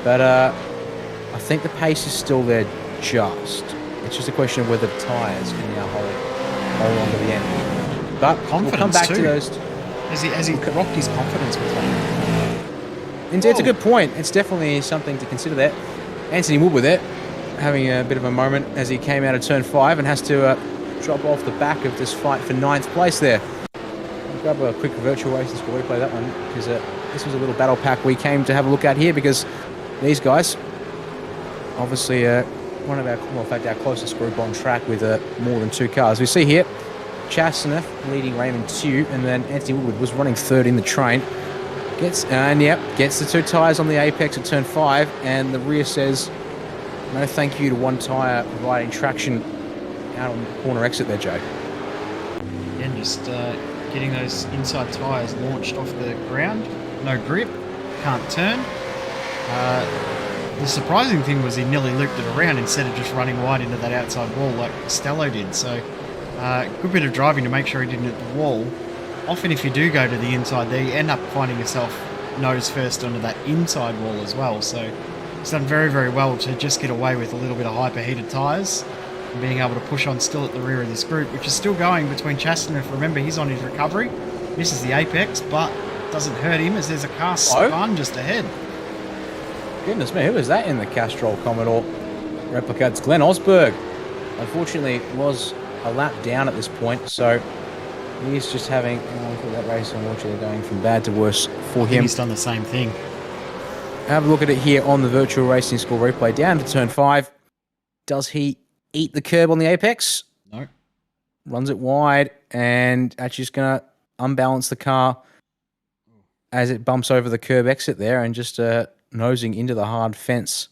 But I think the pace is still there just. It's just a question of whether the tyres can now hold on to the end. But we'll come back to those. Has he rocked his confidence with that? Indeed, it's a good point. It's definitely something to consider there. Anthony Woodward there, having a bit of a moment as he came out of turn 5 and has to drop off the back of this fight for 9th place there. I'll grab a quick Virtual Racing School replay that one, because this was a little battle pack we came to have a look at here, because these guys obviously one of our, well, in fact, our closest group on track with more than 2 cars. We see here Chasneth leading Raymond 2, and then Anthony Woodward was running 3rd in the train. Gets the 2 tyres on the apex at turn 5, and the rear says no thank you to 1 tyre providing traction out on the corner exit there, Joe. Again, just getting those inside tyres launched off the ground. No grip, can't turn. The surprising thing was he nearly looped it around instead of just running wide into that outside wall like Costello did. So, good bit of driving to make sure he didn't hit the wall. Often if you do go to the inside there, you end up finding yourself nose first onto that inside wall as well. So, he's done very, very well to just get away with a little bit of hyperheated tyres and being able to push on still at the rear of this group, which is still going between Chaston. Remember, he's on his recovery, misses the apex, but doesn't hurt him as there's a car spun just ahead. Goodness me, who is that in the Castrol Commodore replica? It's Glenn Osberg. Unfortunately, was a lap down at this point, so he's just having look at that race, unfortunately going from bad to worse for him. He's done the same thing. Have a look at it here on the virtual racing score replay. Down to turn 5. Does he eat the curb on the apex? No. Runs it wide and actually just going to unbalance the car as it bumps over the curb exit there and just nosing into the hard fence.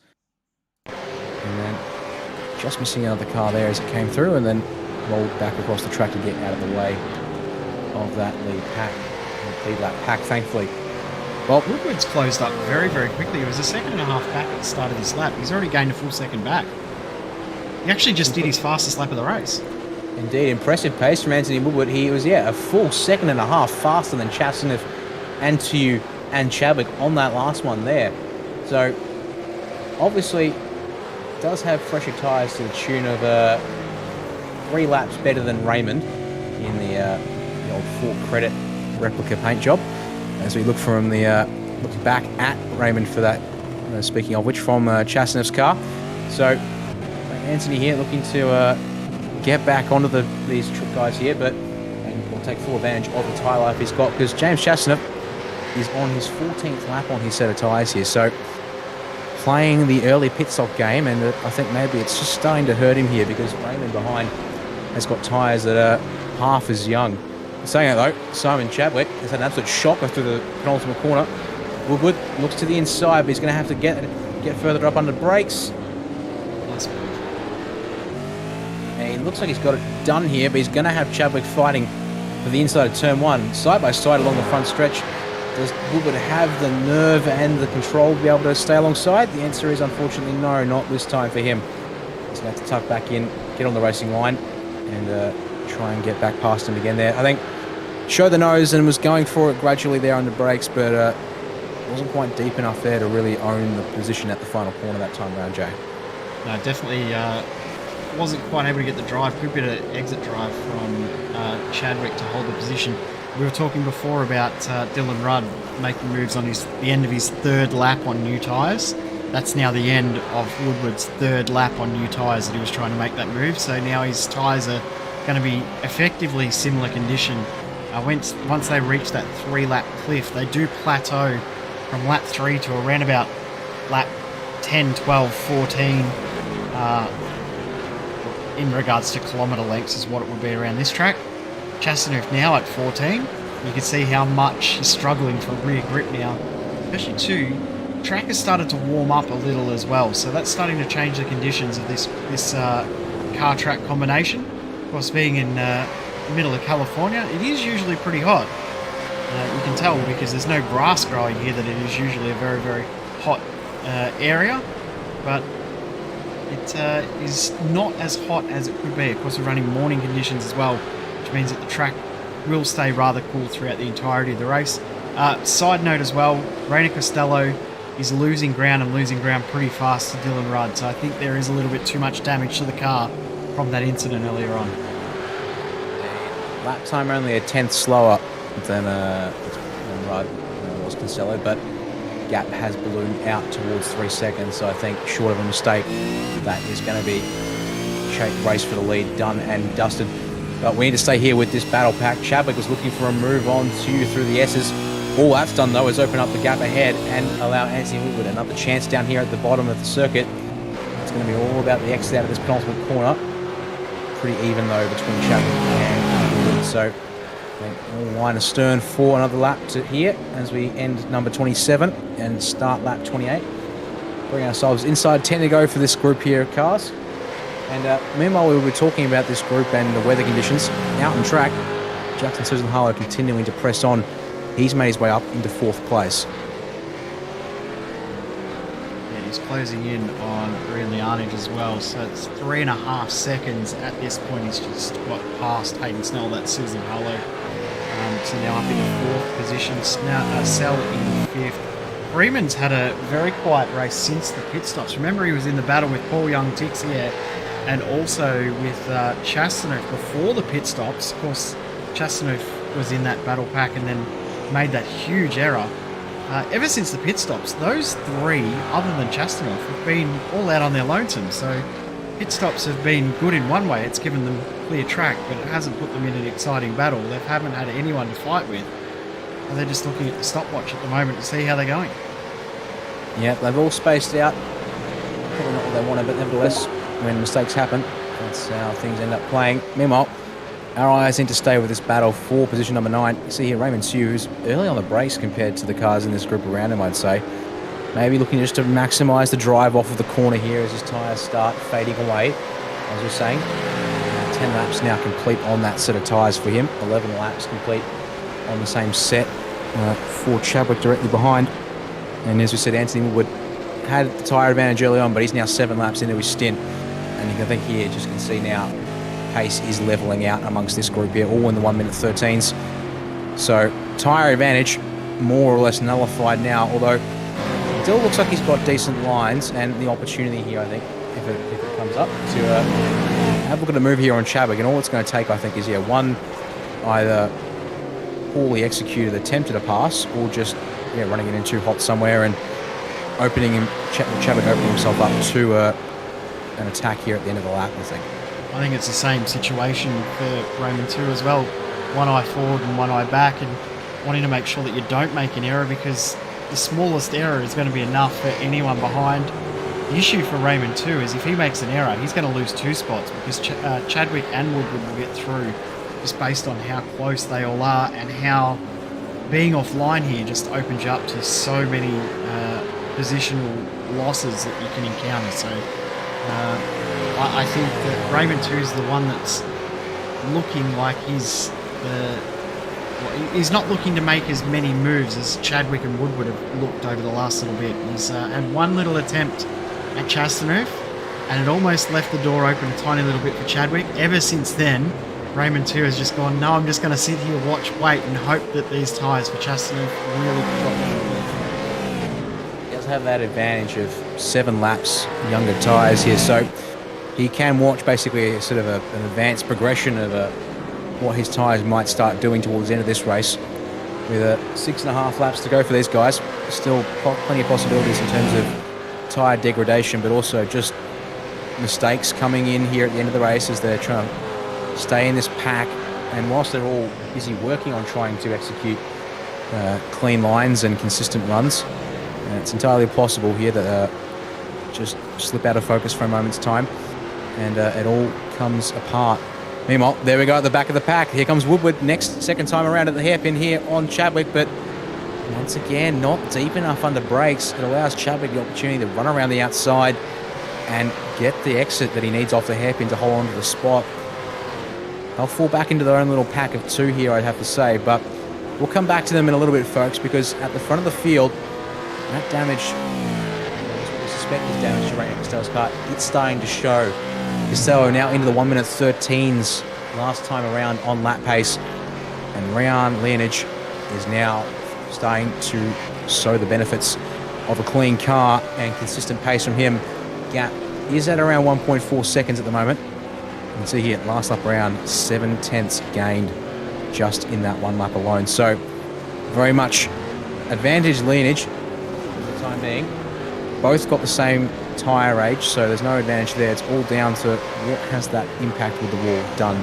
And then just missing another car there as it came through and then rolled back across the track to get out of the way of that lead lap pack, thankfully. Well, Woodward's closed up very, very quickly. It was a 1.5 seconds back at the start of this lap. He's already gained a full second back. He actually just did his fastest lap of the race. Indeed, impressive pace from Anthony Woodward. He was, a full 1.5 seconds faster than Chasneth and Tuyu and Chadwick on that last one there. So, obviously, does have fresher tyres to the tune of 3 laps better than Raymond in the old Fort Credit replica paint job. As we look from look back at Raymond for that, speaking of which, from Chasneth's car. So, Anthony here looking to get back onto these trick guys here, but will take full advantage of the tyre life he's got, because James Chasneth is on his 14th lap on his set of tyres here. So, playing the early pit stop game, and I think maybe it's just starting to hurt him here because Raymond behind has got tyres that are half as young. Saying that though, Simon Chadwick has had an absolute shocker through the penultimate corner. Woodward looks to the inside, but he's going to have to get further up under brakes. Nice move. And he looks like he's got it done here, but he's going to have Chadwick fighting for the inside of turn 1, side by side along the front stretch. Does Woodward have the nerve and the control to be able to stay alongside? The answer is unfortunately no, not this time for him. He's going to have to tuck back in, get on the racing line, and try and get back past him again there. I think showed the nose and was going for it gradually there under brakes, but wasn't quite deep enough there to really own the position at the final corner that time around, Jay. No, definitely wasn't quite able to get the drive. Good bit of exit drive from Chadwick to hold the position. We were talking before about Dylan Rudd making moves on the end of his 3rd lap on new tyres. That's now the end of Woodward's 3rd lap on new tyres that he was trying to make that move. So now his tyres are going to be effectively similar condition. Once they reach that 3-lap cliff, they do plateau from lap 3 to around about lap 10, 12, 14 in regards to kilometre lengths is what it would be around this track. Chasneth now at 14. You can see how much he's struggling for rear grip now. Especially too, track has started to warm up a little as well, so that's starting to change the conditions of this car track combination. Of course, being in the middle of California, it is usually pretty hot. You can tell because there's no grass growing here that it is usually a very, very hot area, but it is not as hot as it could be. Of course, we're running morning conditions as well, which means that the track will stay rather cool throughout the entirety of the race. Side note as well, Rainer Costello is losing ground pretty fast to Dylan Rudd, so I think there is a little bit too much damage to the car from that incident earlier on. Lap time only a 10th slower than Rudd was Costello, but gap has ballooned out towards 3 seconds, so I think short of a mistake, that is going to be race for the lead done and dusted. But we need to stay here with this battle pack. Chadwick was looking for a move on to through the S's. All that's done though is open up the gap ahead and allow Anthony Woodward another chance down here at the bottom of the circuit It's going to be all about the exit out of this penultimate corner. Pretty even though between Chadwick and Holden. So all line astern for another lap to here as we end number 27 and start lap 28. Bring ourselves inside 10 to go for this group here of cars. And meanwhile, we were talking about this group and the weather conditions. Out on track, Jackson Susan Harlow continuing to press on. He's made his way up into 4th place. Yeah, he's closing in on Brian Lianage as well, so it's 3.5 seconds at this point. He's just got past Hayden Snell, that's Susan Harlow. So now up in the 4th position, now Sell in 5th. Freeman's had a very quiet race since the pit stops. Remember, he was in the battle with Paul Young-Tixier and also with Chastaneuf before the pit stops. Of course, Chastaneuf was in that battle pack and then made that huge error. Ever since the pit stops, those 3, other than Chastaneuf, have been all out on their lonesome. So pit stops have been good in one way. It's given them clear track, but it hasn't put them in an exciting battle. They haven't had anyone to fight with. And they're just looking at the stopwatch at the moment to see how they're going. Yeah, they've all spaced out. Probably not what they wanted, but nevertheless, when mistakes happen, that's how things end up playing. Meanwhile, our eyes need to stay with this battle for position number 9. You see here Raymond Sue, who's early on the brakes compared to the cars in this group around him, I'd say. Maybe looking just to maximise the drive off of the corner here as his tyres start fading away. As we're saying, 10 laps now complete on that set of tyres for him. 11 laps complete on the same set for Chadwick directly behind. And as we said, Anthony Woodward had the tyre advantage early on, but he's now 7 laps into his stint. And you can think here, just can see now, pace is levelling out amongst this group here, all in the 1 minute 13s. So tyre advantage more or less nullified now, although it still looks like he's got decent lines and the opportunity here, I think, if it comes up, to have a look at the move here on Chadwick. And all it's going to take, I think, is one either poorly executed attempt at a pass or just running it in too hot somewhere and Chadwick opening himself up to an attack here at the end of the lap, I think. I think it's the same situation for Raymond too as well. One eye forward and one eye back, and wanting to make sure that you don't make an error, because the smallest error is going to be enough for anyone behind. The issue for Raymond too is if he makes an error, he's going to lose 2 spots, because Chadwick and Woodward will get through just based on how close they all are and how being offline here just opens you up to so many positional losses that you can encounter. So I think that Raymond 2 is the one that's looking like he's not looking to make as many moves as Chadwick and Woodward have looked over the last little bit. He's had one little attempt at Chastaneuf, and it almost left the door open a tiny little bit for Chadwick. Ever since then, Raymond 2 has just gone, no, I'm just going to sit here, watch, wait, and hope that these tyres for Chastaneuf really drop. He does have that advantage of 7 laps younger tyres here, so he can watch basically a sort of an advanced progression of what his tyres might start doing towards the end of this race. With 6.5 laps to go for these guys, still plenty of possibilities in terms of tyre degradation, but also just mistakes coming in here at the end of the race as they're trying to stay in this pack. And whilst they're all busy working on trying to execute clean lines and consistent runs, it's entirely possible here that just slip out of focus for a moment's time and it all comes apart. Meanwhile, there we go at the back of the pack. Here comes Woodward second time around at the hairpin here on Chadwick, but once again, not deep enough under brakes. It allows Chadwick the opportunity to run around the outside and get the exit that he needs off the hairpin to hold on to the spot. They'll fall back into their own little pack of 2 here, I'd have to say, but we'll come back to them in a little bit, folks, because at the front of the field, that damage, we suspect is damage to Raymond Costello's car, it's starting to show. Costello now into the 1 minute 13s last time around on lap pace, and Ryan Lianage is now starting to show the benefits of a clean car and consistent pace from him. Gap is at around 1.4 seconds at the moment. You can see here, last lap around, 7/10 gained just in that 1 lap alone. So very much advantage Lianage for the time being. Both got the same tyre age, so there's no advantage there. It's all down to what has that impact with the wall done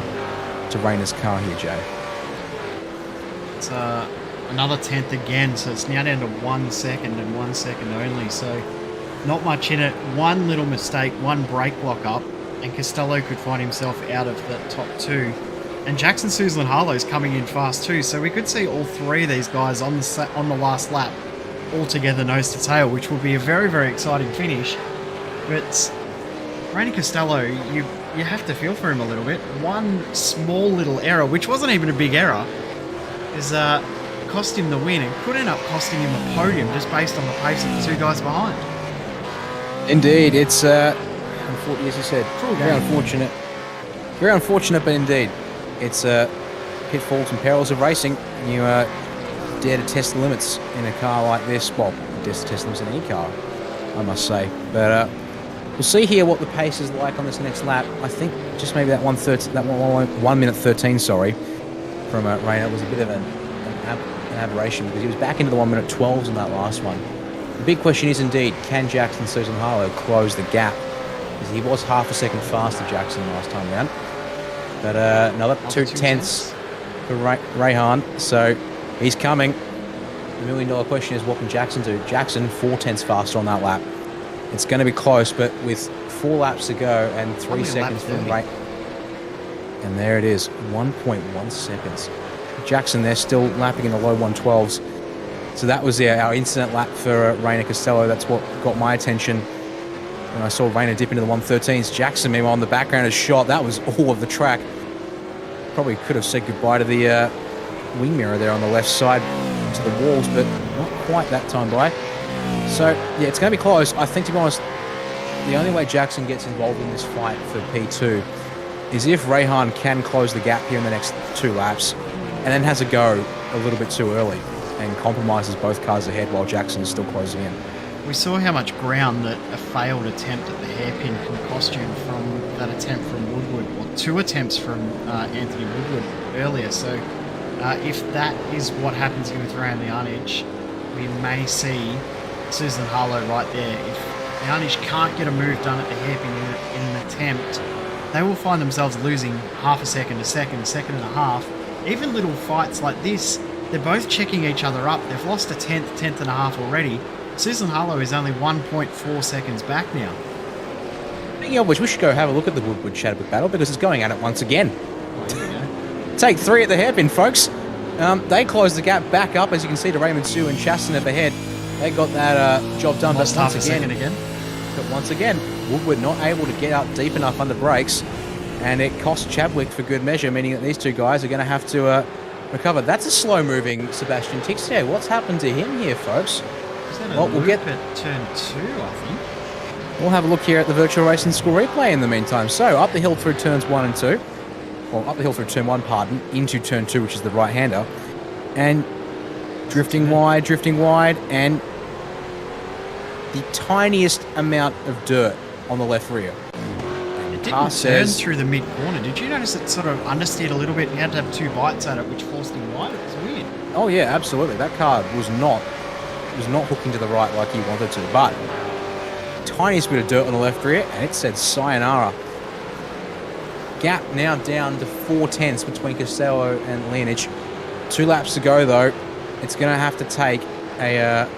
to Rayner's car here, Jay. It's another 10th again, so it's now down to 1 second and 1 second only. So Not much in it. One little mistake, one brake block up, and Costello could find himself out of the top 2. And Jackson Suzlin-Harlow's coming in fast too, so we could see all 3 of these guys on the last lap all together nose to tail, which will be a very, very exciting finish. But Rainy Costello, you have to feel for him a little bit. One small little error, which wasn't even a big error, is cost him the win and could end up costing him a podium just based on the pace of the 2 guys behind. Indeed, it's unfortunate, as you said, very unfortunate. Very unfortunate, but indeed, it's pitfalls and perils of racing. You dare to test the limits in a car like this. Well, you dare to test the limits in any car, I must say. But we'll see here what the pace is like on this next lap. I think just maybe that 1 minute 13, sorry, from Rayner was a bit of an aberration because he was back into the 1 minute 12s in that last one. The big question is indeed, can Jackson Suzlin-Harlow close the gap? Because he was half a second faster Jackson last time round. But another 2 tenths for Rayhan, so he's coming. The $1 million question is, what can Jackson do? Jackson 4 tenths faster on that lap. It's going to be close, but with 4 laps to go and 3 seconds from Ray. And there it is, 1.1 seconds. Jackson there still lapping in the low 112s. So that was our incident lap for Rayner Costello. That's what got my attention when I saw Rayner dip into the 113s. Jackson, meanwhile, in the background, has shot. That was all of the track. Probably could have said goodbye to the wing mirror there on the left side to the walls, but not quite that time by. So, yeah, it's going to be close. I think, to be honest, the only way Jackson gets involved in this fight for P2 is if Rayhan can close the gap here in the next 2 laps and then has a go a little bit too early and compromises both cars ahead while Jackson is still closing in. We saw how much ground that a failed attempt at the hairpin can cost you from that attempt from Woodward, or 2 attempts from Anthony Woodward earlier. So if that is what happens here with Ray Leonage, we may see Suzlin-Harlow right there. If Leonage can't get a move done at the hairpin in an attempt, they will find themselves losing half a second, a second, second and a half. Even little fights like this, they're both checking each other up. They've lost a tenth and a half already. Suzlin-Harlow is only 1.4 seconds back now. Speaking of which, we should go have a look at the Woodward Chadwick battle because it's going at it once again. Take 3 at the hairpin, folks. They closed the gap back up, as you can see, to Raymond Sue and Chaston at the head. They got that job done. Lost half a second again. But once again, Woodward not able to get out deep enough under brakes, and it cost Chadwick for good measure, meaning that these 2 guys are going to have to recover. That's a slow-moving Sebastian Tixier. What's happened to him here, folks? Well, we'll get at turn 2, I think. We'll have a look here at the virtual racing school replay in the meantime. So up the hill through turns 1 and 2, well, up the hill through turn 1, pardon, into turn 2, which is the right-hander, and drifting wide, and the tiniest amount of dirt on the left rear. It didn't turn through the mid-corner. Did you notice it sort of understeered a little bit and you had to have 2 bites at it, which forced him wide? It was weird. Oh yeah, absolutely. That car was not hooking to the right like he wanted to, but tiniest bit of dirt on the left rear, and it said sayonara. Gap now down to 4 tenths between Costello and Leonage. 2 laps to go though. It's going to have to take a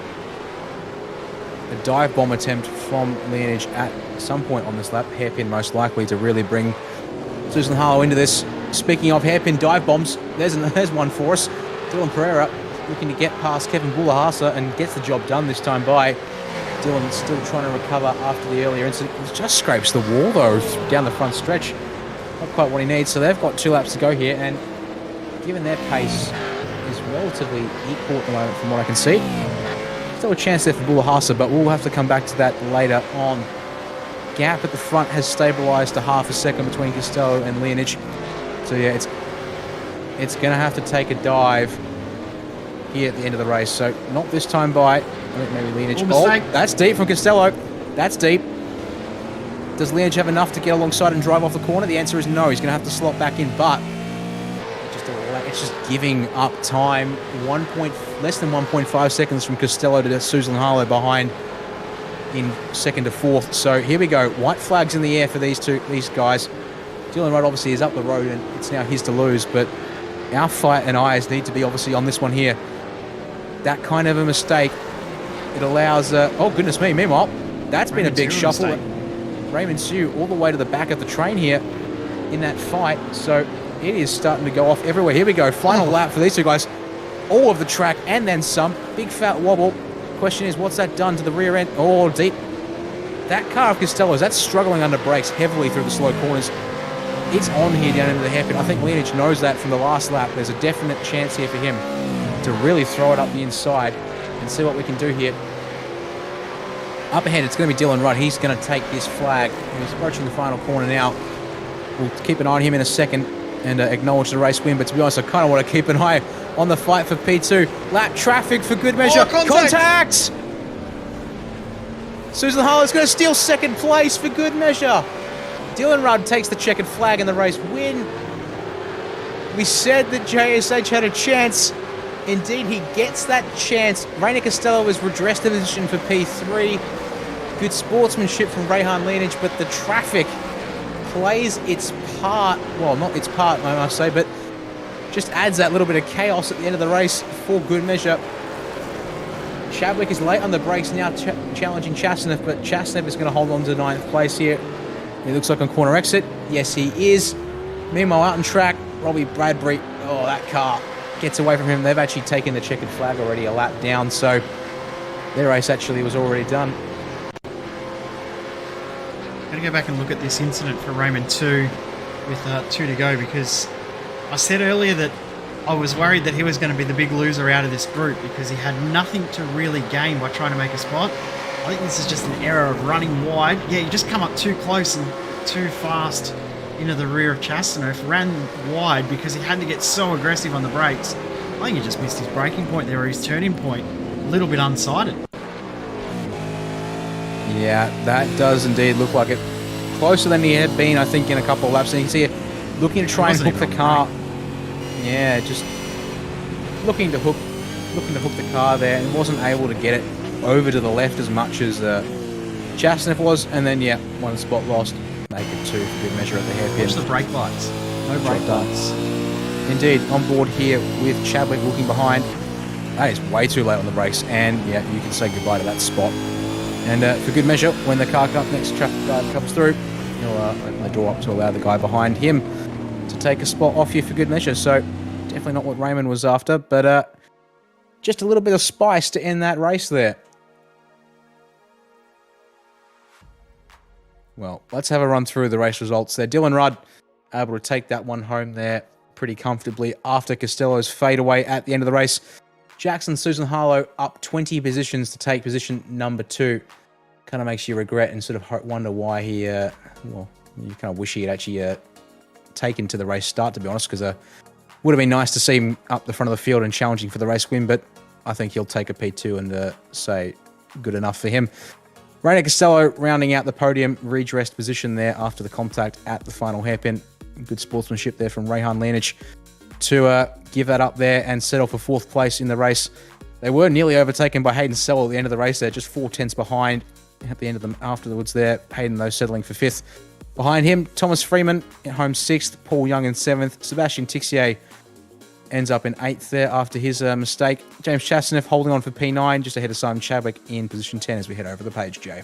dive bomb attempt from Leonage at some point on this lap, hairpin most likely, to really bring Suzlin-Harlow into this. Speaking of hairpin dive bombs, there's one for us. Dylan Pereira looking to get past Kevin Bulahasa and gets the job done this time by. Dylan still trying to recover after the earlier incident. He just scrapes the wall though down the front stretch. Not quite what he needs. So they've got 2 laps to go here, and given their pace is relatively equal at the moment from what I can see, still a chance there for Bulahasa, but we'll have to come back to that later on. Gap at the front has stabilised to half a second between Costello and Leonage. So yeah, it's going to have to take a dive here at the end of the race. So not this time by, I think maybe Leonage. Oh, that's deep from Costello. That's deep. Does Leonage have enough to get alongside and drive off the corner? The answer is no. He's going to have to slot back in, but it's just giving up time. Less than 1.5 seconds from Costello to Suzlin-Harlow behind in second to fourth. So here we go. White flags in the air for these guys. Dylan Rudd obviously is up the road and it's now his to lose, but our fight and eyes need to be obviously on this one here. That kind of a mistake, it allows... oh, goodness me. Meanwhile, That's been a big Raymond shuffle. Stewart Raymond Sue all the way to the back of the train here in that fight. So it is starting to go off everywhere. Here we go. Final lap for these two guys. All of the track and then some. Big fat wobble. Question is, what's that done to the rear end? Oh, deep. That car of Costello's, that's struggling under brakes heavily through the slow corners. It's on here down into the hairpin. I think Leonich knows that from the last lap. There's a definite chance here for him to really throw it up the inside and see what we can do here. Up ahead, it's going to be Dylan Rudd. He's going to take this flag. He's approaching the final corner now. We'll keep an eye on him in a second and acknowledge the race win. But to be honest, I kind of want to keep an eye on the fight for P2. Lap traffic for good measure. Contact! Susan Harlow's going to steal second place for good measure. Dylan Rudd takes the checkered flag in the race win. We said that JSH had a chance. Indeed, he gets that chance. Rainer Costello was redressed to position for P3. Good sportsmanship from Rehan Leonich, but the traffic plays its part. Well, not its part, I must say, but just adds that little bit of chaos at the end of the race for good measure. Chadwick is late on the brakes now, challenging Chastanev, but Chastanev is going to hold on to 9th place here. He looks like on corner exit. Yes, he is. Meanwhile, out on track, Robbie Bradbury. Oh, that car gets away from him. They've actually taken the checkered flag already a lap down, so their race actually was already done. I'm going to go back and look at this incident for Raymond 2 with 2 to go, because I said earlier that I was worried that he was going to be the big loser out of this group because he had nothing to really gain by trying to make a spot. I think this is just an error of running wide. Yeah, you just come up too close and too fast into the rear of Chastanev. Ran wide because he had to get so aggressive on the brakes. I think he just missed his braking point there, or his turning point. A little bit unsighted. Yeah, that does indeed look like it. Closer than he had been, I think, in a couple of laps. And you can see it looking to try and hook the car. Yeah, just looking to hook the car there, and wasn't able to get it over to the left as much as Chastanev was. And then, yeah, one spot lost. Make it 2 for good measure at the hairpin. Watch the brake lights. No brake lights. Indeed, on board here with Chadwick looking behind. That is way too late on the brakes, and yeah, you can say goodbye to that spot. And for good measure, when the car next traffic guard comes through, he'll open the door up to allow the guy behind him to take a spot off you for good measure. So definitely not what Raymond was after, but just a little bit of spice to end that race there. Well, let's have a run through the race results there. Dylan Rudd able to take that one home there pretty comfortably after Costello's fadeaway at the end of the race. Jackson Susan Harlow up 20 positions to take position number 2. Kind of makes you regret and sort of wonder why he, well, you kind of wish he had actually taken to the race start, to be honest, because would have been nice to see him up the front of the field and challenging for the race win, but I think he'll take a P2 and say good enough for him. Rainer Costello rounding out the podium, redressed position there after the contact at the final hairpin. Good sportsmanship there from Rehan Leonich to give that up there and settle for 4th place in the race. They were nearly overtaken by Hayden Sewell at the end of the race there, just 4 tenths behind at the end of them afterwards there. Hayden, though, settling for 5th. Behind him, Thomas Freeman at home 6th, Paul Young in 7th. Sebastian Tixier ends up in 8th there after his mistake. James Chastanev holding on for P9, just ahead of Simon Chadwick in position 10 as we head over the page, Jay.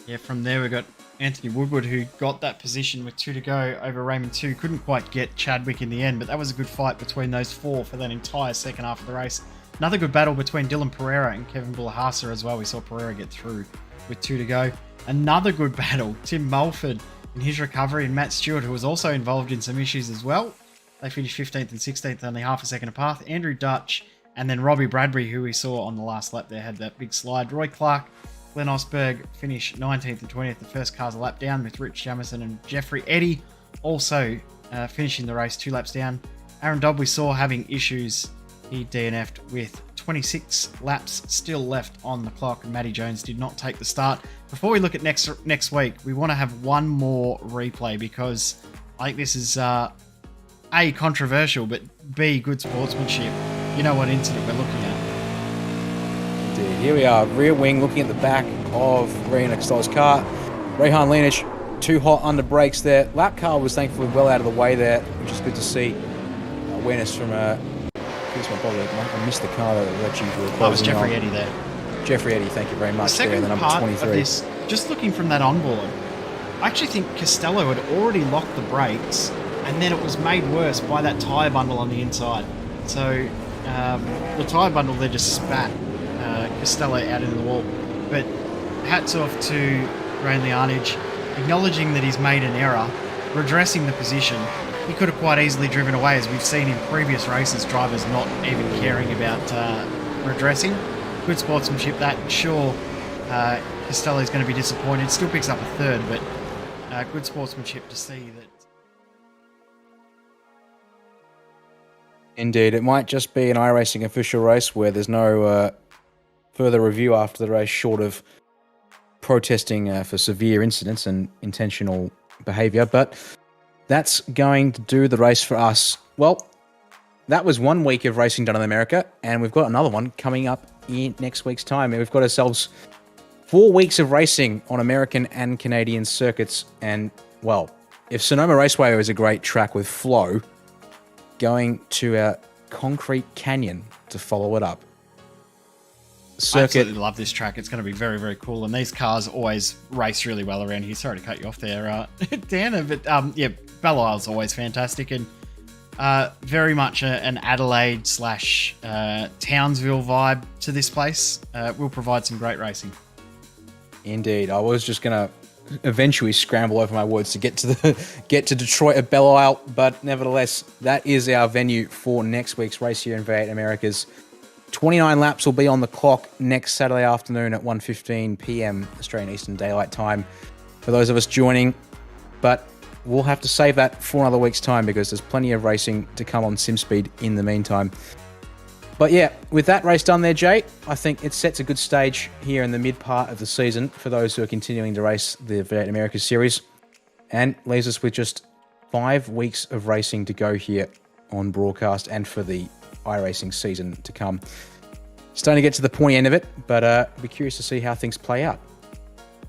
Yeah, from there we've got Anthony Woodward, who got that position with 2 to go over Raymond 2. Couldn't quite get Chadwick in the end, but that was a good fight between those 4 for that entire second half of the race. Another good battle between Dylan Pereira and Kevin Bullahasa as well. We saw Pereira get through with 2 to go. Another good battle, Tim Mulford in his recovery, and Matt Stewart, who was also involved in some issues as well. They finished 15th and 16th, only half a second apart. Andrew Dutch, and then Robbie Bradbury, who we saw on the last lap there, had that big slide. Roy Clark, Glenn Osberg finished 19th and 20th. The first car's a lap down, with Rich Jamison and Jeffrey Eddy also finishing the race 2 laps down. Aaron Dobb we saw having issues. He DNF'd with 26 laps still left on the clock, and Matty Jones did not take the start. Before we look at next week, we want to have one more replay, because I think this is A, controversial, but B, good sportsmanship. You know what incident we're looking at. Indeed. Here we are, rear wing looking at the back of Rainer Costello's car. Rehan Leonich, too hot under brakes there. Lap car was thankfully well out of the way there, which is good to see. Awareness from I missed the car that actually was Jeffrey Eddy there. Jeffrey Eddy, thank you very much. The second there, the number part 23. of this just looking from that onboard, I actually think Costello had already locked the brakes, and then it was made worse by that tyre bundle on the inside. So the tyre bundle there just spat Costello out into the wall. But hats off to Rain Lianage, acknowledging that he's made an error, redressing the position. He could have quite easily driven away, as we've seen in previous races, drivers not even caring about redressing. Good sportsmanship that. Sure, Costello's going to be disappointed. Still picks up a third, but good sportsmanship to see that. Indeed, it might just be an iRacing official race where there's no further review after the race, short of protesting for severe incidents and intentional behaviour. But that's going to do the race for us. Well, that was 1 week of racing done in America, and we've got another one coming up in next week's time. And we've got ourselves 4 weeks of racing on American and Canadian circuits. And, well, if Sonoma Raceway is a great track with flow, going to our Concrete Canyon to follow it up. I absolutely love this track. It's going to be very, very cool. And these cars always race really well around here. Sorry to cut you off there, Dana. But yeah, Belle Isle's always fantastic. And very much an Adelaide / Townsville vibe to this place. Will provide some great racing. Indeed. I was just going to eventually scramble over my words to get to Detroit at Belle Isle. But nevertheless, that is our venue for next week's race here in V8 Americas. 29 laps will be on the clock next Saturday afternoon at 1:15 p.m. Australian Eastern Daylight Time for those of us joining. But we'll have to save that for another week's time because there's plenty of racing to come on SimSpeed in the meantime. But yeah, with that race done there, Jay, I think it sets a good stage here in the mid part of the season for those who are continuing to race the V8 Americas Series, and leaves us with just 5 weeks of racing to go here on broadcast and for the iRacing season to come. Starting to get to the pointy end of it, but I'll be curious to see how things play out.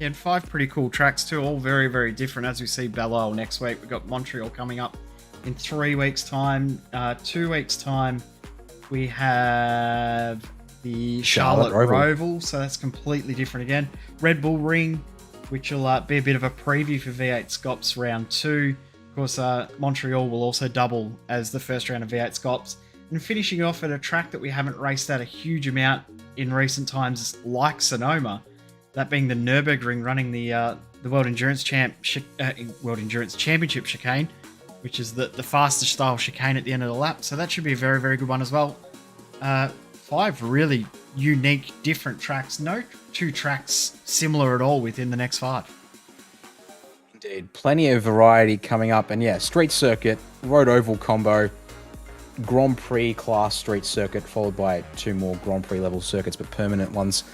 Yeah, and 5 pretty cool tracks too, all very, very different. As we see Belle Isle next week, we've got Montreal coming up in 3 weeks' time. 2 weeks' time, we have the Charlotte Roval, so that's completely different again. Red Bull Ring, which will be a bit of a preview for V8 Scops Round 2. Of course, Montreal will also double as the first round of V8 Scops. And finishing off at a track that we haven't raced at a huge amount in recent times, like Sonoma, that being the Nürburgring, running the World Endurance Championship chicane, which is the fastest style chicane at the end of the lap. So that should be a very, very good one as well. 5 really unique, different tracks. No 2 tracks similar at all within the next 5. Indeed, plenty of variety coming up. And yeah, street circuit, road oval combo, Grand Prix class street circuit, followed by 2 more Grand Prix level circuits, but permanent ones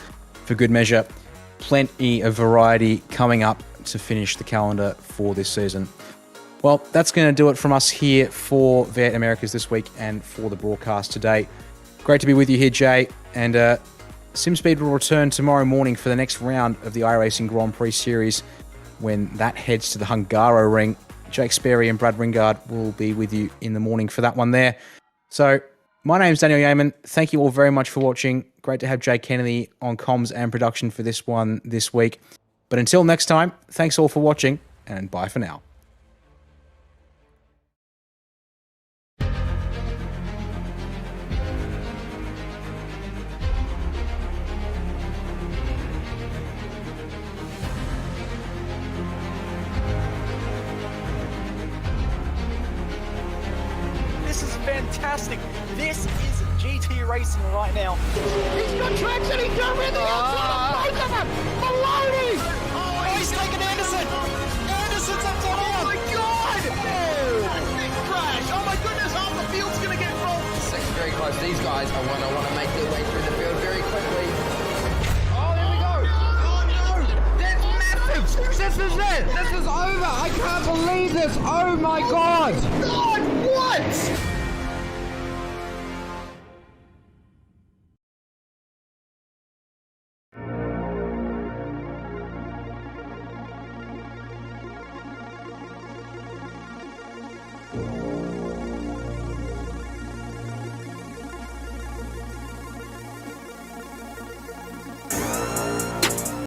for good measure. Plenty of variety coming up to finish the calendar for this season. Well, that's going to do it from us here for V8 Americas this week and for the broadcast today. Great to be with you here, Jay. And SimSpeed will return tomorrow morning for the next round of the iRacing Grand Prix Series when that heads to the Hungaro Ring. Jake Sperry and Brad Ringard will be with you in the morning for that one there. So, my name's Daniel Yeaman. Thank you all very much for watching. Great to have Jay Kennedy on comms and production for this one this week. But until next time, thanks all for watching, and bye for now. This is fantastic. This is GT racing right now. He's got traction. He's got with the outside of both of them. Maloney. Oh, he's taken Anderson. Anderson's up to Oh my God. Big crash. Oh my goodness. Half the field's going to get rolled. Second very close. These guys I want to make their way through the field very quickly. Oh, there we go. Oh no, that's massive. This is it. This is over. I can't believe this. Oh my God. God, what?